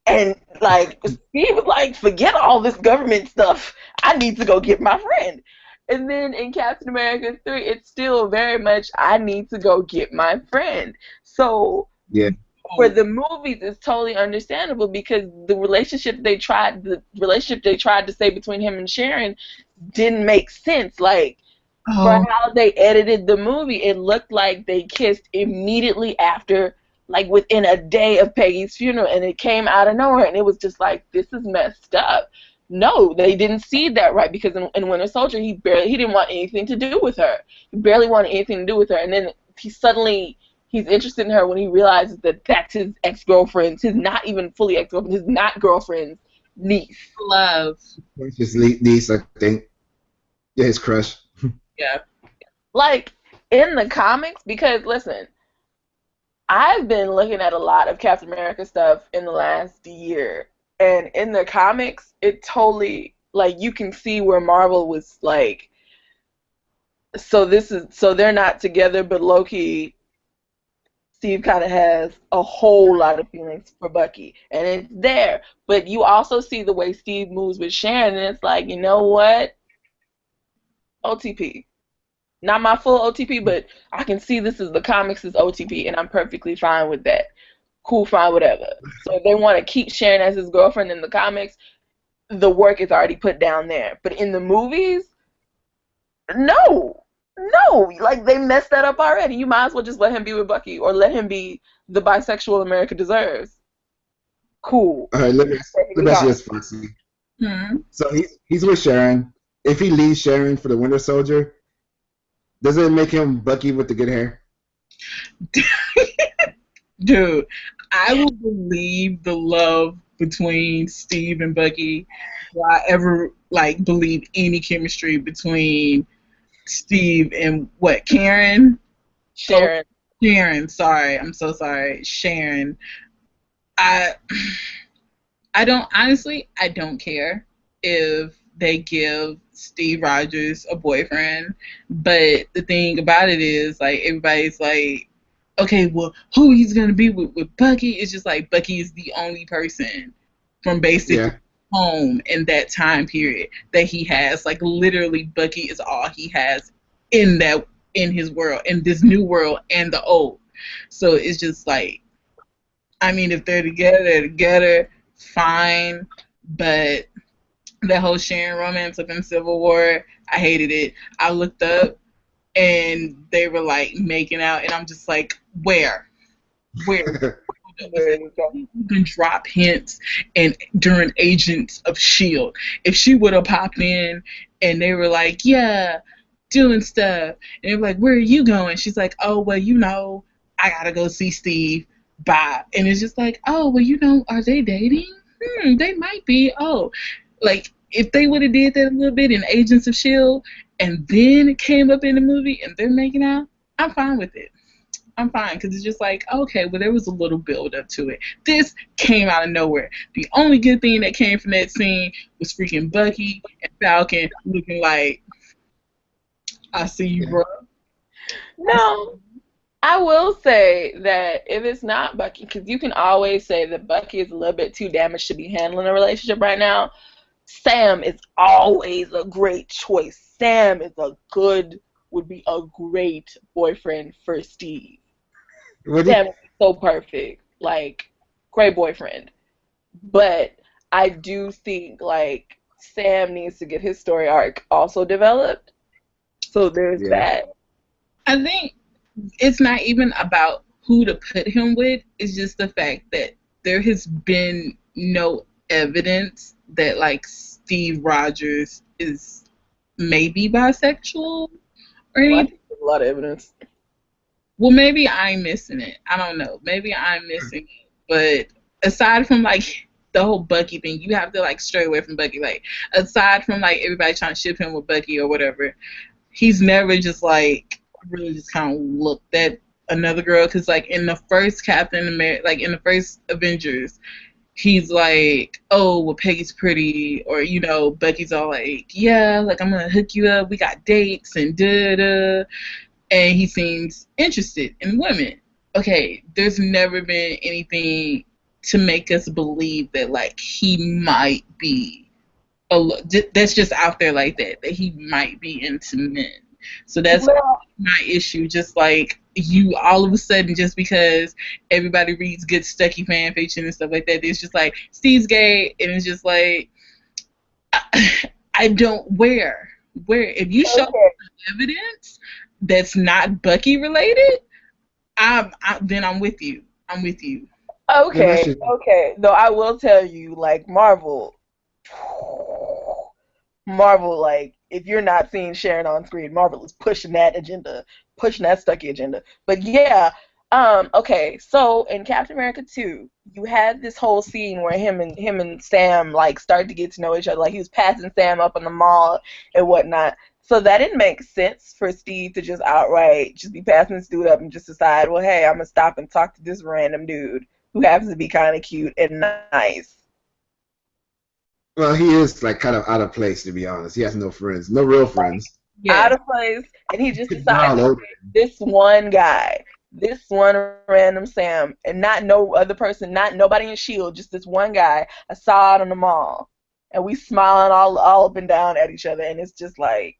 And like Steve was like, forget all this government stuff. I need to go get my friend. And then in Captain America 3, it's still very much I need to go get my friend. So Yeah. for the movies, it's totally understandable because the relationship they tried to say between him and Sharon didn't make sense. Like for Oh, how they edited the movie, it looked like they kissed immediately after, like within a day of Peggy's funeral, and it came out of nowhere, and it was just like, this is messed up. No, they didn't see that right because in Winter Soldier, he didn't want anything to do with her. He barely wanted anything to do with her, and then he's interested in her when he realizes that that's his ex-girlfriend's, his not even fully ex-girlfriend, his not girlfriend's niece. love. It's just niece, I think. Yeah, his crush. Yeah. Like in the comics, because listen, I've been looking at a lot of Captain America stuff in the last year, and in the comics, it totally, like, you can see where Marvel was like, so they're not together, but Loki, Steve kind of has a whole lot of feelings for Bucky, and it's there. But you also see the way Steve moves with Sharon, and it's like, you know what, OTP. Not my full OTP, but I can see this is the comics is OTP, and I'm perfectly fine with that. Cool, fine, whatever. So if they want to keep Sharon as his girlfriend in the comics, the work is already put down there. But in the movies, no, no, like they messed that up already. You might as well just let him be with Bucky, or let him be the bisexual America deserves. Cool, All right, let perfectly me ask you fine. this, Foxy. Hmm. So he's with Sharon. If he leaves Sharon for the Winter Soldier, doesn't it make him Bucky with the good hair? Dude, I will believe the love between Steve and Bucky. Will I ever like believe any chemistry between Steve and what, Karen? Oh, Sharon, Sharon. Sorry, I'm so sorry, Sharon. I I don't honestly. I don't care if they give Steve Rogers a boyfriend, but the thing about it is, like, everybody's like, okay, well, who he's gonna be with Bucky? It's just like Bucky is the only person from basically Yeah. home in that time period that he has. Like, literally, Bucky is all he has in that in his world, in this new world and the old. So it's just like, I mean, if they're together, fine. But that whole Sharon romance up in Civil War, I hated it. I looked up and they were like making out, and I'm just like, where? Where? It's like, you can drop hints and during Agents of Shield. If she would have popped in and they were like, yeah, doing stuff, and they were like, where are you going? She's like, oh well, I gotta go see Steve. Bye. And it's just like, oh well, are they dating? They might be. Oh, like if they would have did that a little bit in Agents of Shield, and then it came up in the movie and they're making out, I'm fine with it. I'm fine because it's just like, okay, well, there was a little build up to it. This came out of nowhere. The only good thing that came from that scene was freaking Bucky and Falcon looking like, I see you, Yeah. bro. I see no. I will say that if it's not Bucky, because you can always say that Bucky is a little bit too damaged to be handling a relationship right now. Sam is always a great choice. Would be a great boyfriend for Steve. Would he? Sam is so perfect, like great boyfriend. But I do think like Sam needs to get his story arc also developed. So there's Yeah. that. I think it's not even about who to put him with. It's just the fact that there has been no evidence that like Steve Rogers is maybe bisexual or Well, I anything. think there's a lot of evidence. Well, maybe I'm missing it. I don't know. Maybe I'm missing it. aside from like the whole Bucky thing, you have to like stray away from Bucky. Like aside from like everybody trying to ship him with Bucky or whatever, he's never just like really just kind of looked at another girl. Because like in the first Captain America, like in the first Avengers, he's like, oh, well, Peggy's pretty, or Bucky's all like, yeah, like I'm gonna hook you up. We got dates and da da, and he seems interested in women. Okay, there's never been anything to make us believe that like he might be that's just out there like that he might be into men. So that's my issue. Just like you, all of a sudden, just because everybody reads good Stucky fan fiction and stuff like that, it's just like Steve's gay, and it's just like I don't where if you show evidence that's not Bucky related, then I'm with you. I'm with you. Okay. Though I will tell you, like Marvel, like if you're not seeing Sharon on screen, Marvel is pushing that agenda, pushing that Stucky agenda. But yeah, okay. So in Captain America 2, you had this whole scene where him and Sam like started to get to know each other. Like he was passing Sam up in the mall and whatnot. So that didn't make sense for Steve to just outright just be passing this dude up and just decide, well, hey, I'm gonna stop and talk to this random dude who happens to be kind of cute and nice. Well, he is like kind of out of place, to be honest. He has no friends, no real friends. Yeah. Out of place, and he just decided this one guy, this one random Sam, and not no other person, not nobody in S.H.I.E.L.D., just this one guy I saw out on the mall. And we smiling all up and down at each other, and it's just like.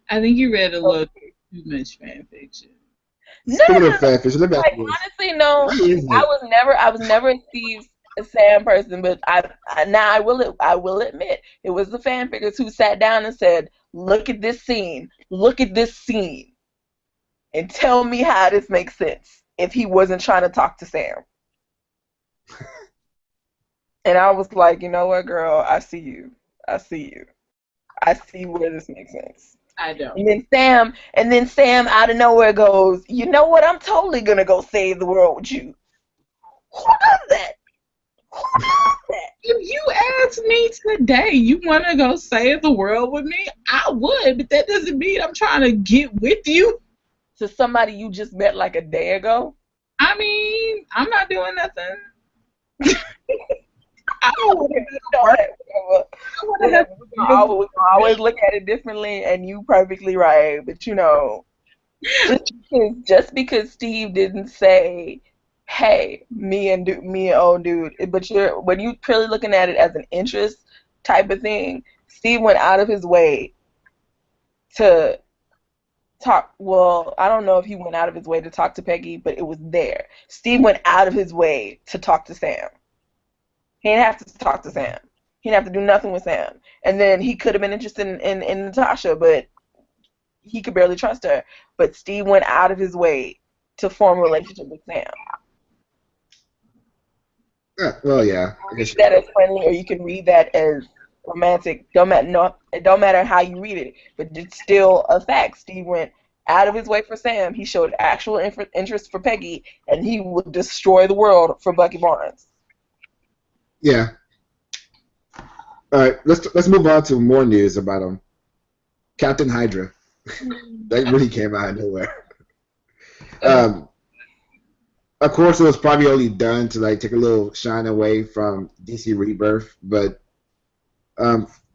I think you read a little too much fan fiction. No. Like, honestly, no. I was never a Steve Sam person, but I will admit it was the fan figures who sat down and said, look at this scene, and tell me how this makes sense if he wasn't trying to talk to Sam. And I was like, you know what, girl, I see you. I see where this makes sense. I don't. And then Sam out of nowhere goes, you know what, I'm totally gonna go save the world with you. Who does that? If you asked me today, you want to go save the world with me, I would, but that doesn't mean I'm trying to get with you. To somebody you just met like a day ago? I mean, I'm not doing nothing. We always look at it differently, and you perfectly right. But just because Steve didn't say, "Hey, me and old dude," but when you purely looking at it as an interest type of thing, Steve went out of his way to talk. Well, I don't know if he went out of his way to talk to Peggy, but it was there. Steve went out of his way to talk to Sam. He didn't have to talk to Sam. He didn't have to do nothing with Sam. And then he could have been interested in Natasha, but he could barely trust her. But Steve went out of his way to form a relationship with Sam. Well, yeah. You can read that as friendly, or you can read that as romantic. It don't matter how you read it, but it's still a fact. Steve went out of his way for Sam. He showed actual interest for Peggy, and he would destroy the world for Bucky Barnes. Yeah. All right, let's move on to more news about him. Captain Hydra. That really came out of nowhere. Of course, it was probably only done to like take a little shine away from DC Rebirth, but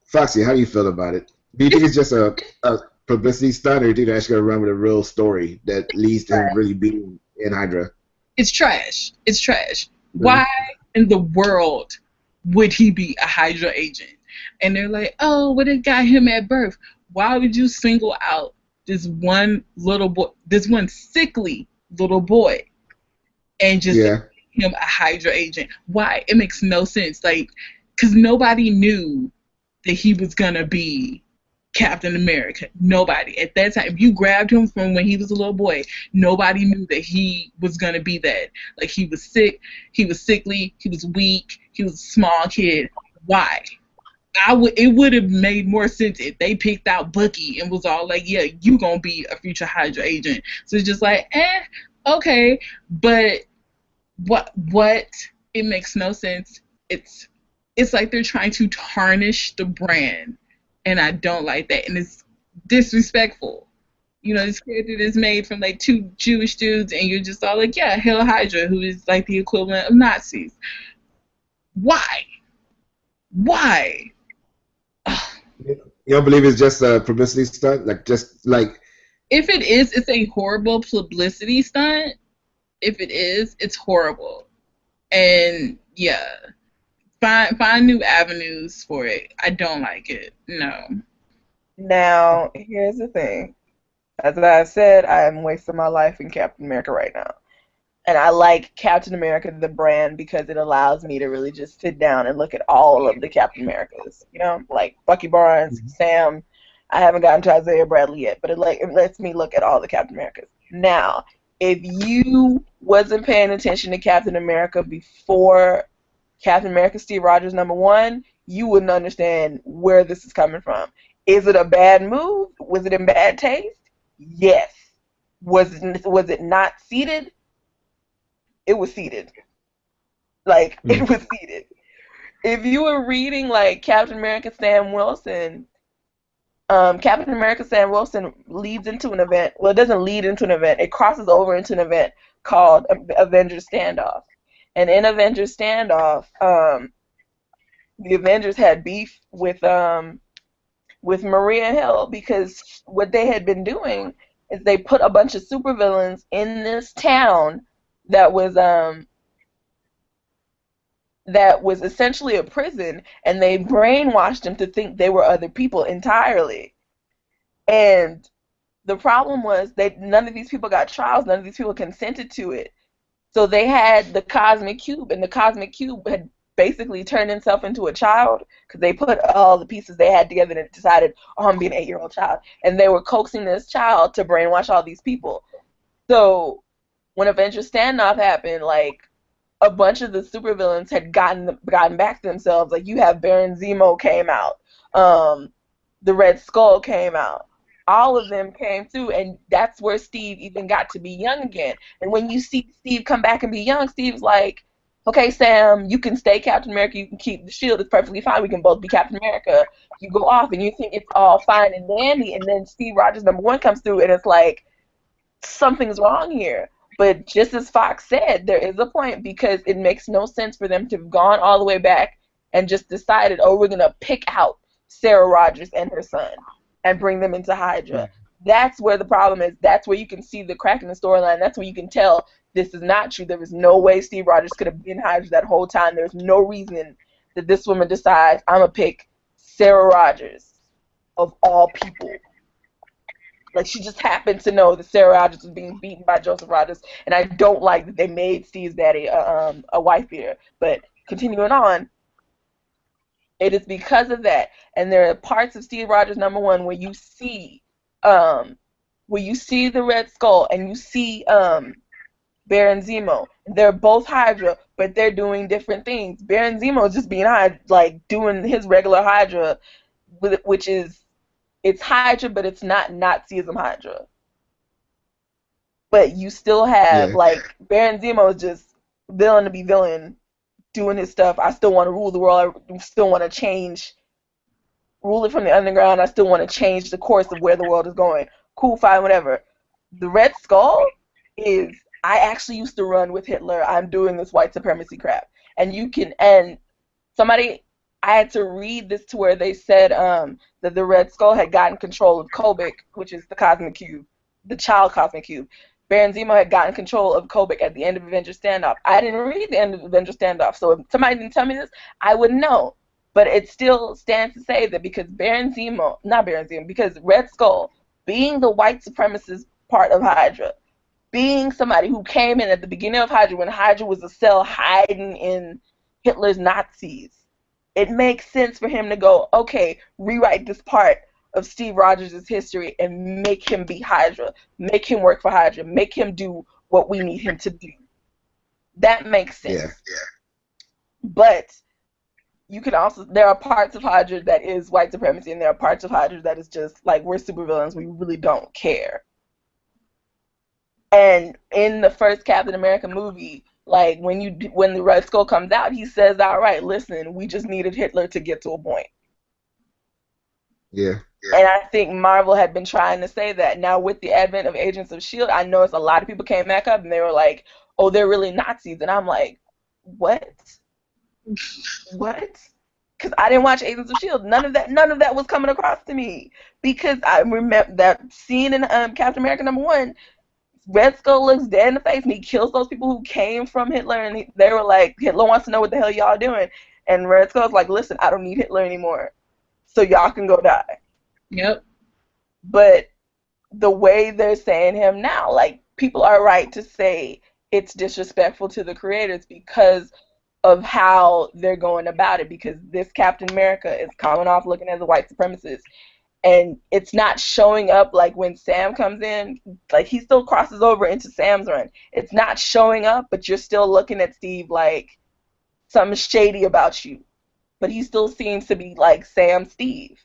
Foxy, how do you feel about it? Do you think it's just a publicity stunt, or do you think they're actually gonna run with a real story that leads to him really being in Hydra? It's trash. It's trash. Why in the world would he be a Hydra agent? And they're like, oh, what it got him at birth? Why would you single out this one little boy, this one sickly little boy, and just make him a Hydra agent? Why? It makes no sense. Like, because nobody knew that he was gonna be Captain America. Nobody at that time. If you grabbed him from when he was a little boy, nobody knew that he was gonna be that. Like, he was sick, he was sickly, he was weak, he was a small kid. Why? It would have made more sense if they picked out Bucky and was all like, yeah, you gonna be a future Hydra agent. So it's just like, okay, but What? It makes no sense. It's it's like they're trying to tarnish the brand, and I don't like that, and it's disrespectful. You know, this character is made from like two Jewish dudes, and you're just all like, yeah, Hail Hydra, who is like the equivalent of Nazis. Why? Why? You don't believe it's just a publicity stunt? Like, just like, If it is, it's a horrible publicity stunt. If it is, it's horrible. And yeah, find new avenues for it. I don't like it. No. Now, here's the thing. As I said, I am wasting my life in Captain America right now. And I like Captain America, the brand, because it allows me to really just sit down and look at all of the Captain Americas. You know, like Bucky Barnes, Sam. I haven't gotten to Isaiah Bradley yet, but it lets me look at all the Captain Americas. Now, if you wasn't paying attention to Captain America before Captain America Steve Rogers #1, you wouldn't understand where this is coming from. Is it a bad move? Was it in bad taste? Yes. Was it not seated? It was seated. Like, it was seated. If you were reading, like, Captain America Sam Wilson, Captain America Sam Wilson leads into an event. Well, it doesn't lead into an event. It crosses over into an event called Avengers Standoff. And in Avengers Standoff, the Avengers had beef with Maria Hill because what they had been doing is they put a bunch of supervillains in this town that was essentially a prison, and they brainwashed them to think they were other people entirely. And the problem was none of these people got trials, none of these people consented to it. So they had the Cosmic Cube, and the Cosmic Cube had basically turned itself into a child because they put all the pieces they had together and decided, oh, I'm being an 8-year-old child. And they were coaxing this child to brainwash all these people. So when Avengers Standoff happened, like, a bunch of the supervillains had gotten back to themselves. Like, you have Baron Zemo came out. The Red Skull came out. All of them came through, and that's where Steve even got to be young again. And when you see Steve come back and be young, Steve's like, okay, Sam, you can stay Captain America, you can keep the shield, it's perfectly fine, we can both be Captain America. You go off, and you think it's all fine and dandy, and then Steve Rogers #1 comes through, and it's like, something's wrong here. But just as Fox said, there is a point because it makes no sense for them to have gone all the way back and just decided, oh, we're going to pick out Sarah Rogers and her son and bring them into Hydra. That's where the problem is. That's where you can see the crack in the storyline. That's where you can tell this is not true. There was no way Steve Rogers could have been Hydra that whole time. There's no reason that this woman decides, I'm going to pick Sarah Rogers of all people. Like, she just happened to know that Sarah Rogers was being beaten by Joseph Rogers, and I don't like that they made Steve's daddy a wife beater. But continuing on, it is because of that, and there are parts of Steve Rogers #1 where you see the Red Skull and you see Baron Zemo. They're both Hydra, but they're doing different things. Baron Zemo is just being Hydra, like doing his regular Hydra, which is. It's Hydra, but it's not Nazism Hydra. But you still have, like, Baron Zemo is just villain to be villain, doing his stuff. I still want to rule the world. I still want to rule it from the underground. I still want to change the course of where the world is going. Cool, fine, whatever. The Red Skull is, I actually used to run with Hitler. I'm doing this white supremacy crap. And somebody... I had to read this to where they said that the Red Skull had gotten control of Kobik, which is the Cosmic Cube, the child Cosmic Cube. Baron Zemo had gotten control of Kobik at the end of Avengers Standoff. I didn't read the end of Avengers Standoff, so if somebody didn't tell me this, I wouldn't know. But it still stands to say that because because Red Skull, being the white supremacist part of Hydra, being somebody who came in at the beginning of Hydra when Hydra was a cell hiding in Hitler's Nazis, it makes sense for him to go, okay, rewrite this part of Steve Rogers' history and make him be Hydra, make him work for Hydra, make him do what we need him to do. That makes sense. Yeah. But you can also, there are parts of Hydra that is white supremacy, and there are parts of Hydra that is just like, we're supervillains, we really don't care. And in the first Captain America movie, Like when the Red Skull comes out, he says, "All right, listen, we just needed Hitler to get to a point." Yeah. And I think Marvel had been trying to say that. Now with the advent of Agents of S.H.I.E.L.D., I noticed a lot of people came back up and they were like, "Oh, they're really Nazis," and I'm like, "What? What?" Because I didn't watch Agents of S.H.I.E.L.D. None of that was coming across to me because I remember that scene in Captain America #1. Red Skull looks dead in the face and he kills those people who came from Hitler, and they were like, "Hitler wants to know what the hell y'all doing," and Red Skull's like, "Listen, I don't need Hitler anymore, so y'all can go die." Yep. But the way they're saying him now, like, people are right to say it's disrespectful to the creators because of how they're going about it, because this Captain America is coming off looking as a white supremacist, and it's not showing up. Like when Sam comes in, like he still crosses over into Sam's run. It's not showing up, but you're still looking at Steve like something shady about you, but he still seems to be like Sam Steve.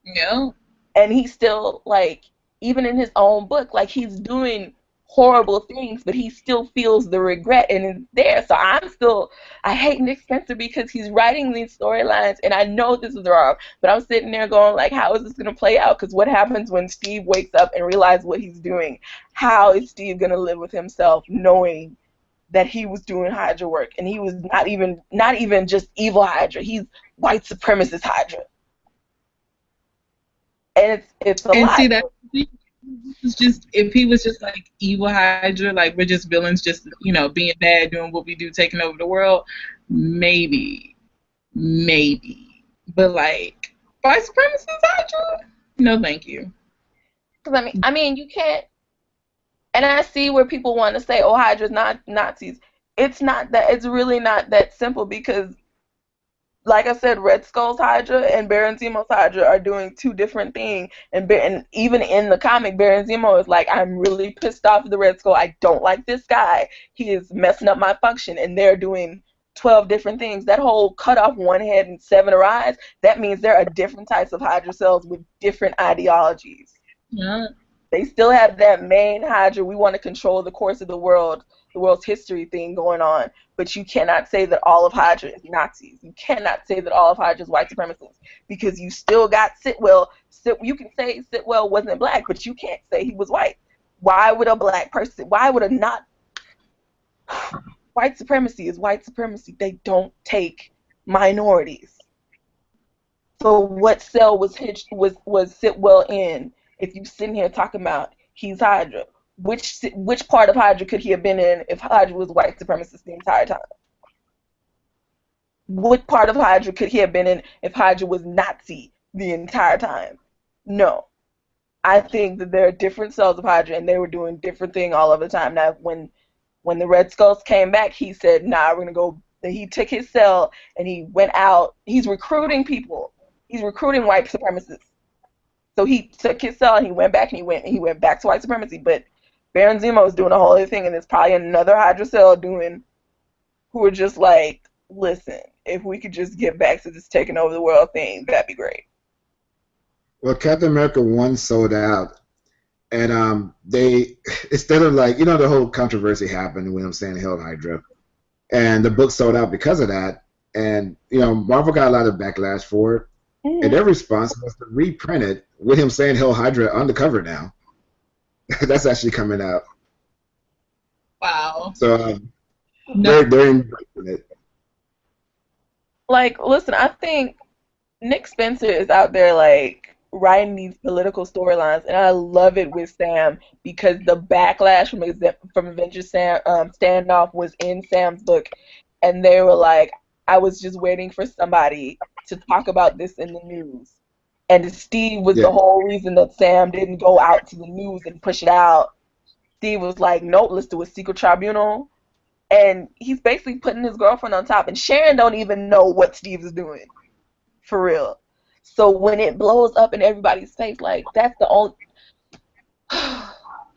Yep. And he's still like, even in his own book, like he's doing horrible things, but he still feels the regret and it's there. So I hate Nick Spencer because he's writing these storylines, and I know this is wrong, but I'm sitting there going like, how is this going to play out? Because what happens when Steve wakes up and realizes what he's doing? How is Steve going to live with himself knowing that he was doing Hydra work, and he was not even just evil Hydra, he's white supremacist Hydra, and it's a And see lot. that it's just if he was just like evil Hydra, like we're just villains, just being bad, doing what we do, taking over the world, maybe, maybe. But like white supremacist Hydra, no, thank you. Because I mean, you can't. And I see where people want to say, "Oh, Hydra's not Nazis." It's not that. It's really not that simple because, like I said, Red Skull's Hydra and Baron Zemo's Hydra are doing two different things. And even in the comic, Baron Zemo is like, "I'm really pissed off at the Red Skull. I don't like this guy. He is messing up my function." And they're doing 12 different things. That whole cut off one head and 7 arise, that means there are different types of Hydra cells with different ideologies. Yeah. They still have that main Hydra, we want to control the course of the world's history thing going on. But you cannot say that all of Hydra is Nazis. You cannot say that all of Hydra is white supremacists because you still got Sitwell. You can say Sitwell wasn't black, but you can't say he was white. Why would a black person? Why would a not? White supremacy is white supremacy. They don't take minorities. So what cell was Sitwell in? If you sitting here talking about he's Hydra, which part of Hydra could he have been in if Hydra was white supremacist the entire time? What part of Hydra could he have been in if Hydra was Nazi the entire time? No. I think that there are different cells of Hydra, and they were doing different things all of the time. Now, when the Red Skulls came back, he said, "Nah, we're gonna go." He took his cell and he went out. He's recruiting people. He's recruiting white supremacists. So he took his cell and he went back and he went back to white supremacy. But Baron Zemo is doing a whole other thing, and there's probably another Hydra cell doing who are just like, "Listen, if we could just get back to this taking over the world thing, that'd be great." Well, Captain America 1 sold out, and they instead of like the whole controversy happened when Sam held Hydra, and the book sold out because of that, and Marvel got a lot of backlash for it, and their response was to reprint it with him saying hell Hydra on the cover now. That's actually coming out. Wow. So No. they're embracing it. Like, listen, I think Nick Spencer is out there like writing these political storylines, and I love it with Sam because the backlash from Avengers standoff was in Sam's book, and they were like, "I was just waiting for somebody to talk about this in the news," and Steve was Yeah, the whole reason that Sam didn't go out to the news and push it out. Steve was like, "Nope, let's do a secret tribunal." And he's basically putting his girlfriend on top, and Sharon don't even know what Steve is doing. For real. So when it blows up in everybody's face, like that's the only. I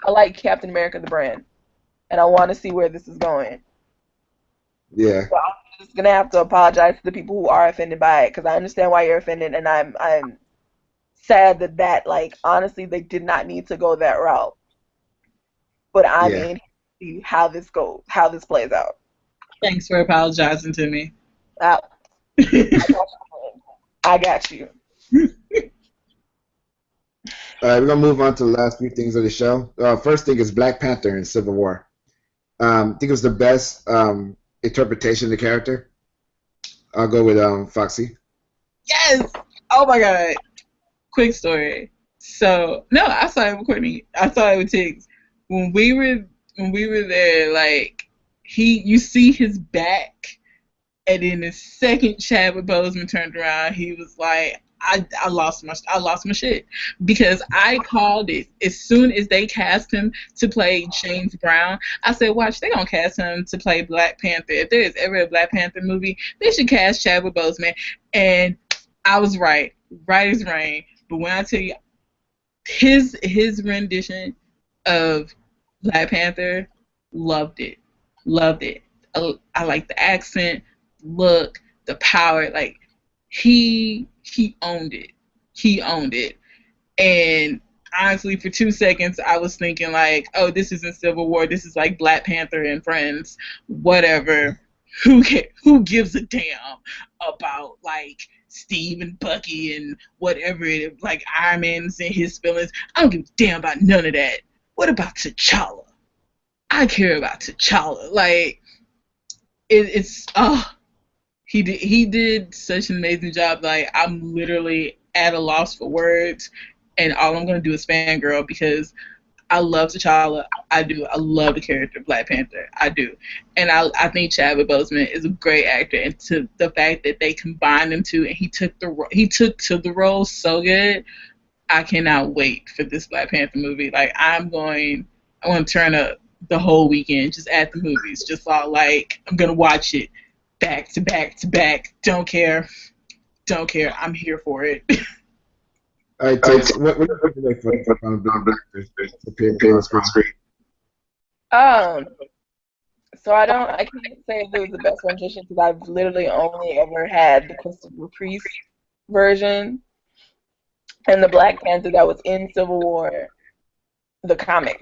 like Captain America the brand, and I want to see where this is going. yeah, So I'm just gonna have to apologize to the people who are offended by it because I understand why you're offended, and I'm sad that like honestly they did not need to go that route. But I'm yeah. in to see how this goes, how this plays out. Thanks for apologizing to me. I, I got you. All right, we're gonna move on to the last few things of the show. First thing is Black Panther in Civil War. I think it was the best interpretation of the character. I'll go with Foxy. Yes. Oh my god. Quick story. So no, I saw it with Courtney. I saw it with Tiggs. When we were there, like you see his back, and then the second Chadwick Boseman turned around, he was like, I lost my shit, because I called it as soon as they cast him to play James Brown. I said, watch, they gonna cast him to play Black Panther. If there is ever a Black Panther movie, they should cast Chadwick Boseman. And I was right as rain. But when I tell you his rendition of Black Panther, loved it, loved it. I like the accent, look, the power. Like he owned it. He owned it. And honestly, for 2 seconds, I was thinking like, oh, this isn't Civil War. This is like Black Panther and Friends, whatever. Who gives a damn about like Steve and Bucky and whatever it, like Iron Man's and his feelings? I don't give a damn about none of that. What about T'Challa? I care about T'Challa. Like it's he did such an amazing job. Like I'm literally at a loss for words, and all I'm gonna do is fangirl because I love T'Challa. I do. I love the character of Black Panther. I do, and I think Chadwick Boseman is a great actor. And to the fact that they combined them two, and he took to the role so good. I cannot wait for this Black Panther movie. Like I want to turn up the whole weekend just at the movies, just all like I'm gonna watch it back to back to back. Don't care. I'm here for it. All right, Tiggs, what do you think for Black Panther to appear on screen? Um, so I can't say if it was the best rendition because I've literally only ever had the Christopher Priest version and the Black Panther that was in Civil War, the comic.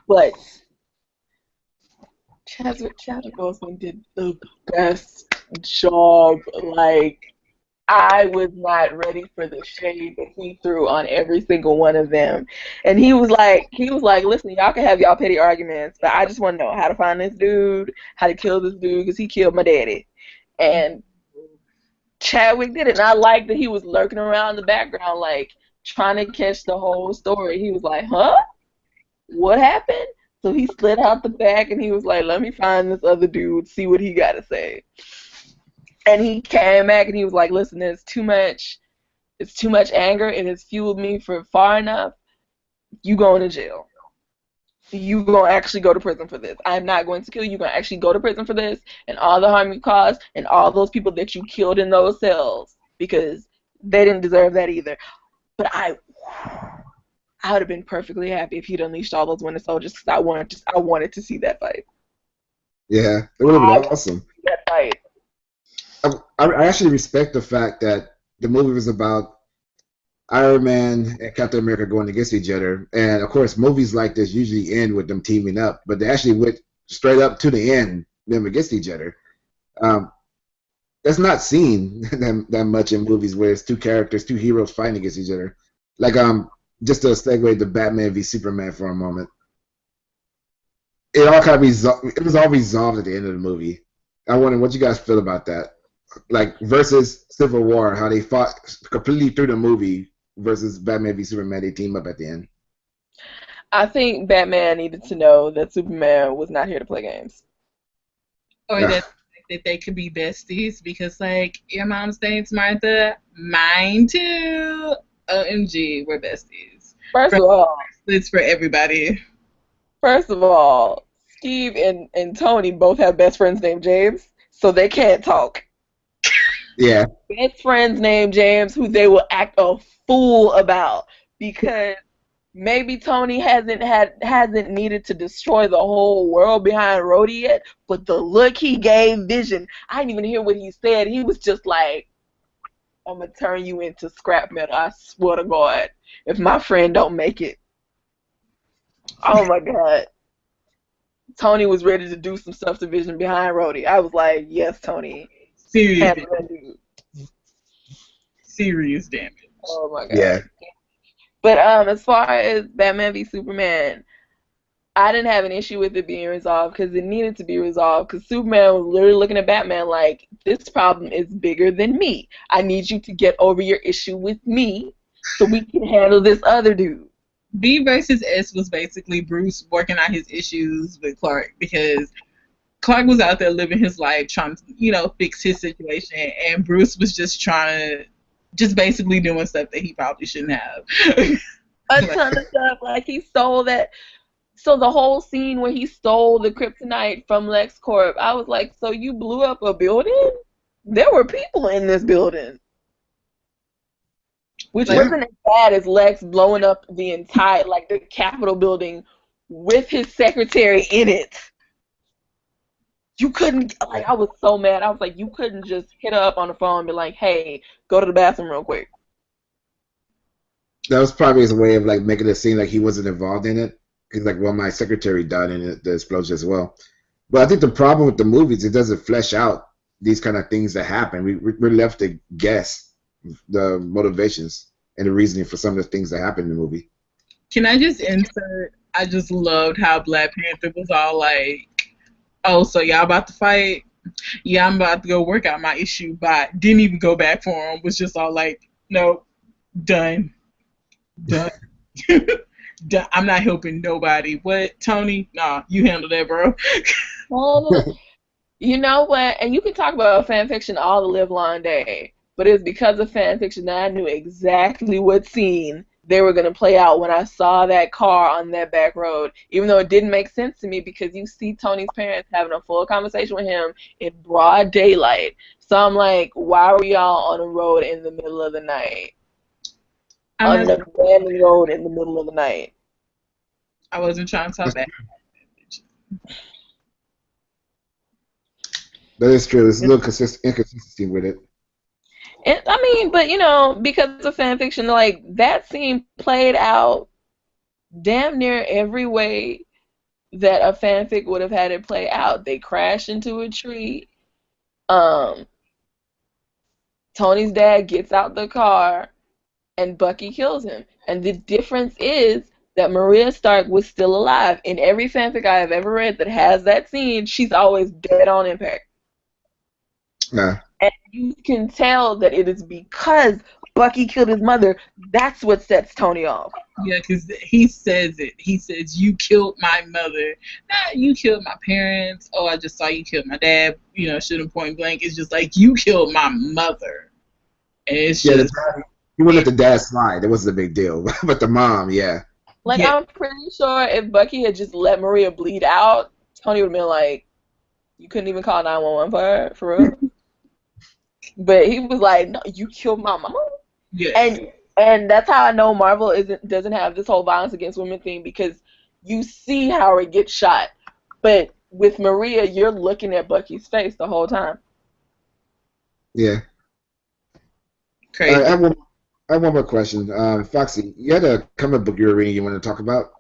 But Chadwick Boseman did the best job. Like I was not ready for the shade that he threw on every single one of them. And he was like, listen, y'all can have y'all petty arguments, but I just want to know how to find this dude, how to kill this dude, because he killed my daddy. And Chadwick did it. And I like that he was lurking around in the background, like, trying to catch the whole story. He was like, huh? What happened? So he slid out the back and he was like, let me find this other dude, see what he got to say. And he came back and he was like, listen, it's too much anger. It has fueled me for far enough. You going to jail. You going to actually go to prison for this. I'm not going to kill you. You're going to actually go to prison for this and all the harm you caused and all those people that you killed in those cells because they didn't deserve that either. But I would have been perfectly happy if he'd unleashed all those Winter Soldiers because I wanted to see that fight. Yeah, it would have been awesome. That fight. I actually respect the fact that the movie was about Iron Man and Captain America going against each other. And, of course, movies like this usually end with them teaming up. But they actually went straight up to the end, them against each other. That's not seen that much in movies where it's two heroes fighting against each other. Like, just to segue to Batman v Superman for a moment. It all kind of it was all resolved at the end of the movie. I wonder what you guys feel about that. Like versus Civil War, how they fought completely through the movie versus Batman v Superman, they team up at the end. I think Batman needed to know that Superman was not here to play games. Or that they could be besties because, like, your mom's name's Martha, mine too. OMG, we're besties. First of all, it's for everybody. First of all, Steve and Tony both have best friends named James, so they can't talk. Yeah. Best friends named James who they will act a fool about because maybe Tony hasn't needed to destroy the whole world behind Rhodey yet, but the look he gave Vision, I didn't even hear what he said. He was just like, I'm gonna turn you into scrap metal, I swear to God, if my friend don't make it. Oh my God. Tony was ready to do some subdivision behind Rhodey. I was like, yes, Tony. Serious Handle damage. that dude. Serious damage. Oh my Yeah. god. But as far as Batman v Superman, I didn't have an issue with it being resolved because it needed to be resolved because Superman was literally looking at Batman like, this problem is bigger than me. I need you to get over your issue with me so we can handle this other dude. B versus S was basically Bruce working out his issues with Clark because Clark was out there living his life trying to, fix his situation, and Bruce was just basically doing stuff that he probably shouldn't have. A ton of stuff. Like, he stole that. So the whole scene where he stole the kryptonite from LexCorp, I was like, so you blew up a building? There were people in this building. Which wasn't as bad as Lex blowing up the entire, like, the Capitol building with his secretary in it. You couldn't, like, I was so mad. I was like, you couldn't just hit her up on the phone and be like, hey, go to the bathroom real quick. That was probably his way of like making it seem like he wasn't involved in it. He's like, well, my secretary died in the explosion as well. But I think the problem with the movies, it doesn't flesh out these kind of things that happen. We're left to guess the motivations and the reasoning for some of the things that happen in the movie. Can I just insert? I just loved how Black Panther was all like, oh, so y'all about to fight? Yeah, I'm about to go work out my issue, but didn't even go back for him. Was just all like, nope, done. Done. I'm not helping nobody. What, Tony? Nah, you handle that, bro. You know what? And you can talk about fan fiction all the live long day, but it's because of fan fiction that I knew exactly what scene they were going to play out when I saw that car on that back road, even though it didn't make sense to me because you see Tony's parents having a full conversation with him in broad daylight. So I'm like, why were y'all on a road in the middle of the night? On an abandoned road in the middle of the night. I wasn't trying to talk back. That is true. There's a little inconsistency with it. And, I mean, but because of fan fiction, like, that scene played out damn near every way that a fanfic would have had it play out. They crash into a tree. Tony's dad gets out the car, and Bucky kills him. And the difference is that Maria Stark was still alive. In every fanfic I have ever read that has that scene, she's always dead on impact. Yeah. And you can tell that it is because Bucky killed his mother. That's what sets Tony off. Yeah, because he says it. He says, you killed my mother. Not, you killed my parents. Oh, I just saw you kill my dad. Shoot him point blank. It's just like, you killed my mother. And it's just... He wouldn't let the dad slide. It wasn't a big deal. But the mom, yeah. Like, yeah. I'm pretty sure if Bucky had just let Maria bleed out, Tony would have been like, you couldn't even call 911 for her, for real? But he was like, no, you killed my mama? Yeah. And that's how I know Marvel doesn't have this whole violence against women thing, because you see Howard get shot. But with Maria, you're looking at Bucky's face the whole time. Yeah. Crazy. I have one more question. Foxy, you had a comic book you were reading you want to talk about?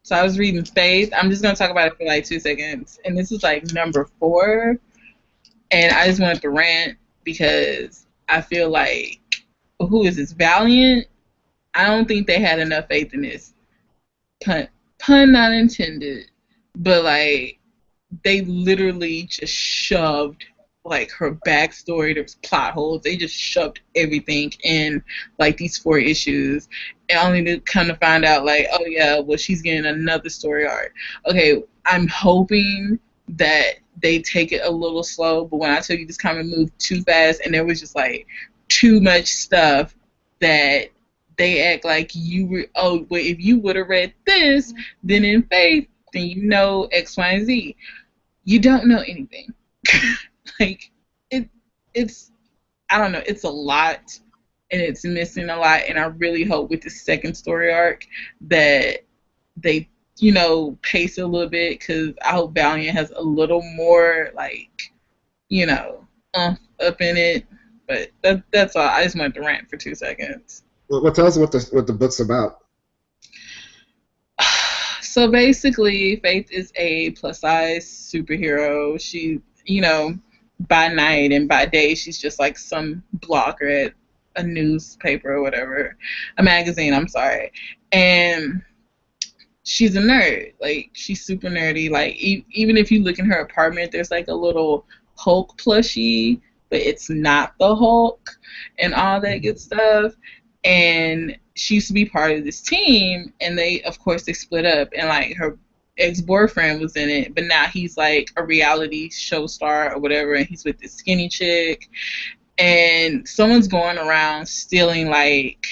So I was reading Faith. I'm just going to talk about it for like 2 seconds. And this is like number 4. And I just wanted to rant because I feel like, who is this? Valiant? I don't think they had enough faith in this. Pun not intended. But like, they literally just shoved like her backstory, there's plot holes. They just shoved everything in like these 4 issues, and only to kind of find out like, oh yeah, well she's getting another story arc. Okay, I'm hoping that they take it a little slow, but when I tell you this kind of moved too fast, and there was just like too much stuff that they act like you were, oh, well, if you would have read this, then in Faith, then you know X, Y, and Z. You don't know anything. Like, it's, I don't know, it's a lot, and it's missing a lot, and I really hope with the second story arc that they, pace it a little bit, because I hope Valiant has a little more, like, up in it, but that's all. I just wanted to rant for 2 seconds. Well, tell us what the book's about. So basically, Faith is a plus size superhero. She, by night and by day, she's just like some blogger at a newspaper or whatever, a magazine, I'm sorry. And she's a nerd. Like, she's super nerdy. Like, even if you look in her apartment, there's like a little Hulk plushie, but it's not the Hulk and all that good stuff. And she used to be part of this team, and of course, they split up, and like her ex-boyfriend was in it, but now he's like a reality show star or whatever, and he's with this skinny chick, and someone's going around stealing like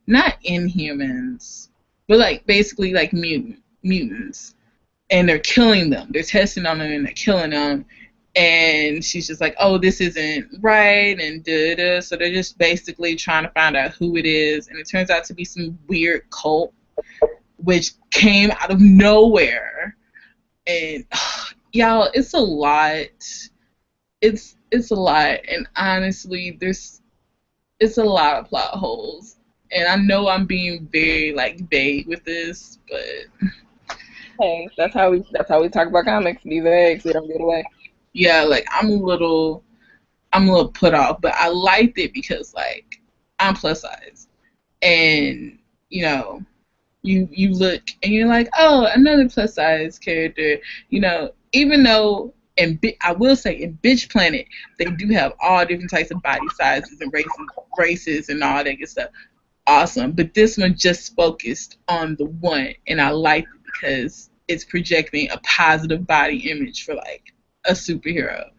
not inhumans, but like basically like mutants, and they're killing them. They're testing on them and they're killing them. And she's just like, oh, this isn't right, and da-da. So they're just basically trying to find out who it is. And it turns out to be some weird cult, which came out of nowhere. And, y'all, it's a lot. It's a lot. And honestly, it's a lot of plot holes. And I know I'm being very, like, vague with this, but... Hey, that's how we talk about comics. Be vague so we don't get away. Yeah, like I'm a little put off, but I liked it because like I'm plus size, and you look and you're like, oh, another plus size character, even though I will say in Bitch Planet they do have all different types of body sizes and races and all that good stuff. Awesome, but this one just focused on the one, and I liked it because it's projecting a positive body image for like a superhero,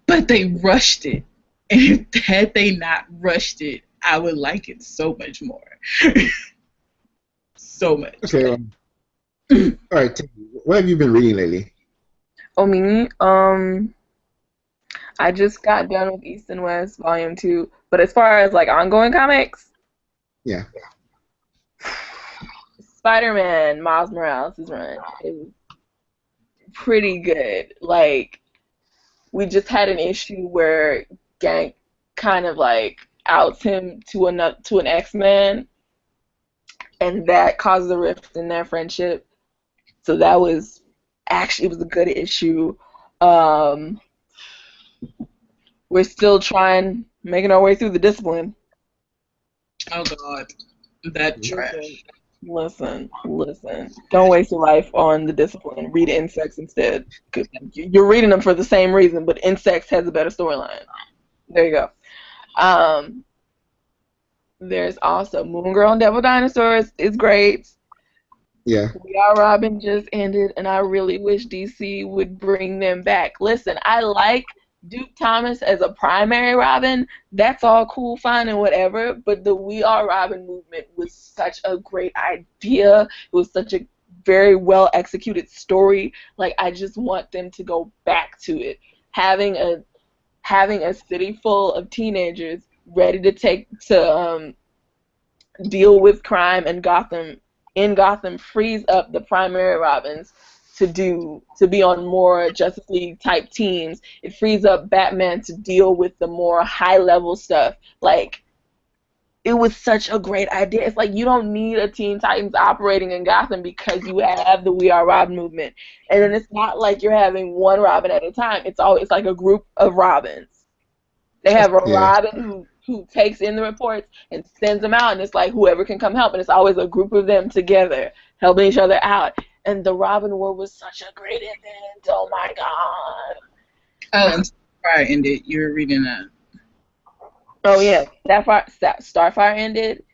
but they rushed it, and had they not rushed it, I would like it so much more. So much. Okay. All right. What have you been reading lately? Oh, me? I just got done with East and West Volume 2, but as far as like ongoing comics, Yeah. Spider-Man Miles Morales' run is pretty good. Like, we just had an issue where Gank kind of like outs him to an X-Man, and that caused a rift in their friendship. So that was it was a good issue. We're still making our way through the Discipline. Oh God, that trash. Listen. Don't waste your life on the Discipline. Read Insects instead. You're reading them for the same reason, but Insects has a better storyline. There you go. There's also Moon Girl and Devil Dinosaurs. It's great. Yeah. We Are Robin just ended, and I really wish DC would bring them back. Listen, I like Duke Thomas as a primary Robin. That's all cool, fine, and whatever, but the We Are Robin movement was such a great idea. It was such a very well executed story. Like, I just want them to go back to it. Having a city full of teenagers ready to deal with crime and Gotham frees up the primary Robins to be on more Justice League type teams. It frees up Batman to deal with the more high level stuff. Like, it was such a great idea. It's like you don't need a Teen Titans operating in Gotham because you have the We Are Robin movement. And then it's not like you're having one Robin at a time. It's always like a group of Robins. They have a Robin who takes in the reports and sends them out, and it's like whoever can come help, and it's always a group of them together helping each other out. And the Robin War was such a great event. Oh my God. Oh, and Starfire ended. You were reading that. Oh yeah, Starfire ended.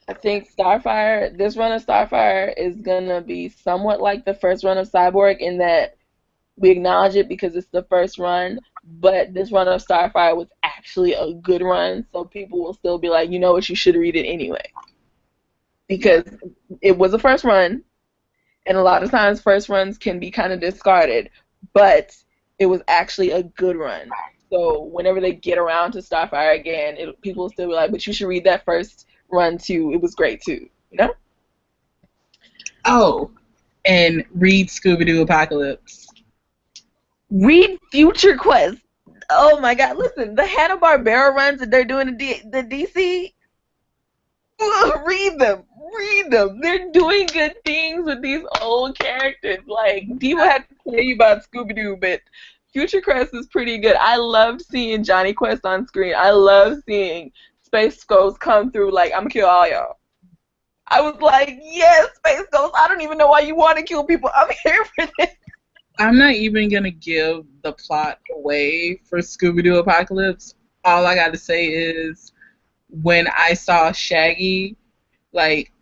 I think this run of Starfire is gonna be somewhat like the first run of Cyborg in that we acknowledge it because it's the first run, but this run of Starfire was actually a good run, so people will still be like, you know what, you should read it anyway. Because it was a first run, and a lot of times first runs can be kind of discarded, but it was actually a good run. So whenever they get around to Starfire again, people will still be like, but you should read that first run too. It was great too, you know? Oh, and read Scooby-Doo Apocalypse. Read Future Quest. Oh my God! Listen, the Hanna-Barbera runs that they're doing the DC, Read them. Read them. They're doing good things with these old characters. Like, Diva had to tell you about Scooby-Doo, but Future Crest is pretty good. I loved seeing Johnny Quest on screen. I love seeing Space Ghost come through like, I'm gonna kill all y'all. I was like, yes, Space Ghost, I don't even know why you want to kill people. I'm here for this. I'm not even gonna give the plot away for Scooby-Doo Apocalypse. All I gotta say is when I saw Shaggy, like,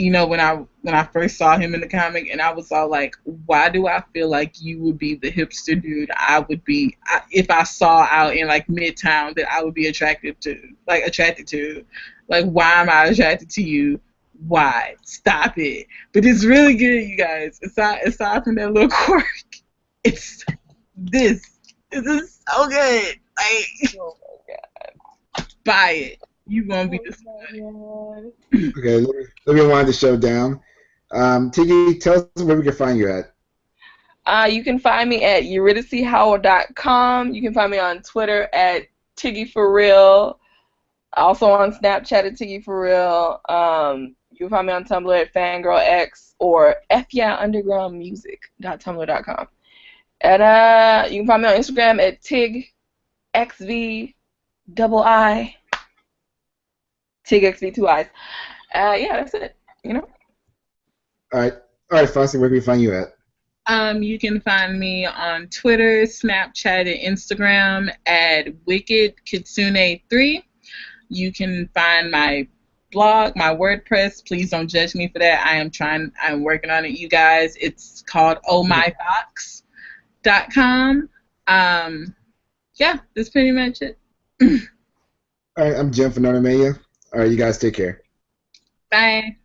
when I first saw him in the comic, and I was all like, why do I feel like you would be the hipster dude I would be if I saw out in like Midtown that I would be attracted to? Like, why am I attracted to you? Why? Stop it. But it's really good, you guys. Aside from that little quirk, it's this. This is so good. Like, Oh my god. buy it. You're gonna be Oh disappointed. Okay, let me wind the show down. Tiki, tell us where we can find you at. You can find me at eurydiceHowell.com. You can find me on Twitter at TiggyForReal. Also on Snapchat at TiggyForReal. You can find me on Tumblr at FangirlX or FYUndergroundmusic.tumblr.com. And you can find me on Instagram at TigXV double I. TigXV two eyes. Yeah, that's it. You know? All right, Fossey, where can we find you at? You can find me on Twitter, Snapchat, and Instagram at WickedKitsune3. You can find my blog, my WordPress. Please don't judge me for that. I'm working on it, you guys. It's called ohmyfox.com. Yeah, that's pretty much it. All right, I'm Jim from Nerdamania. All right, you guys take care. Bye.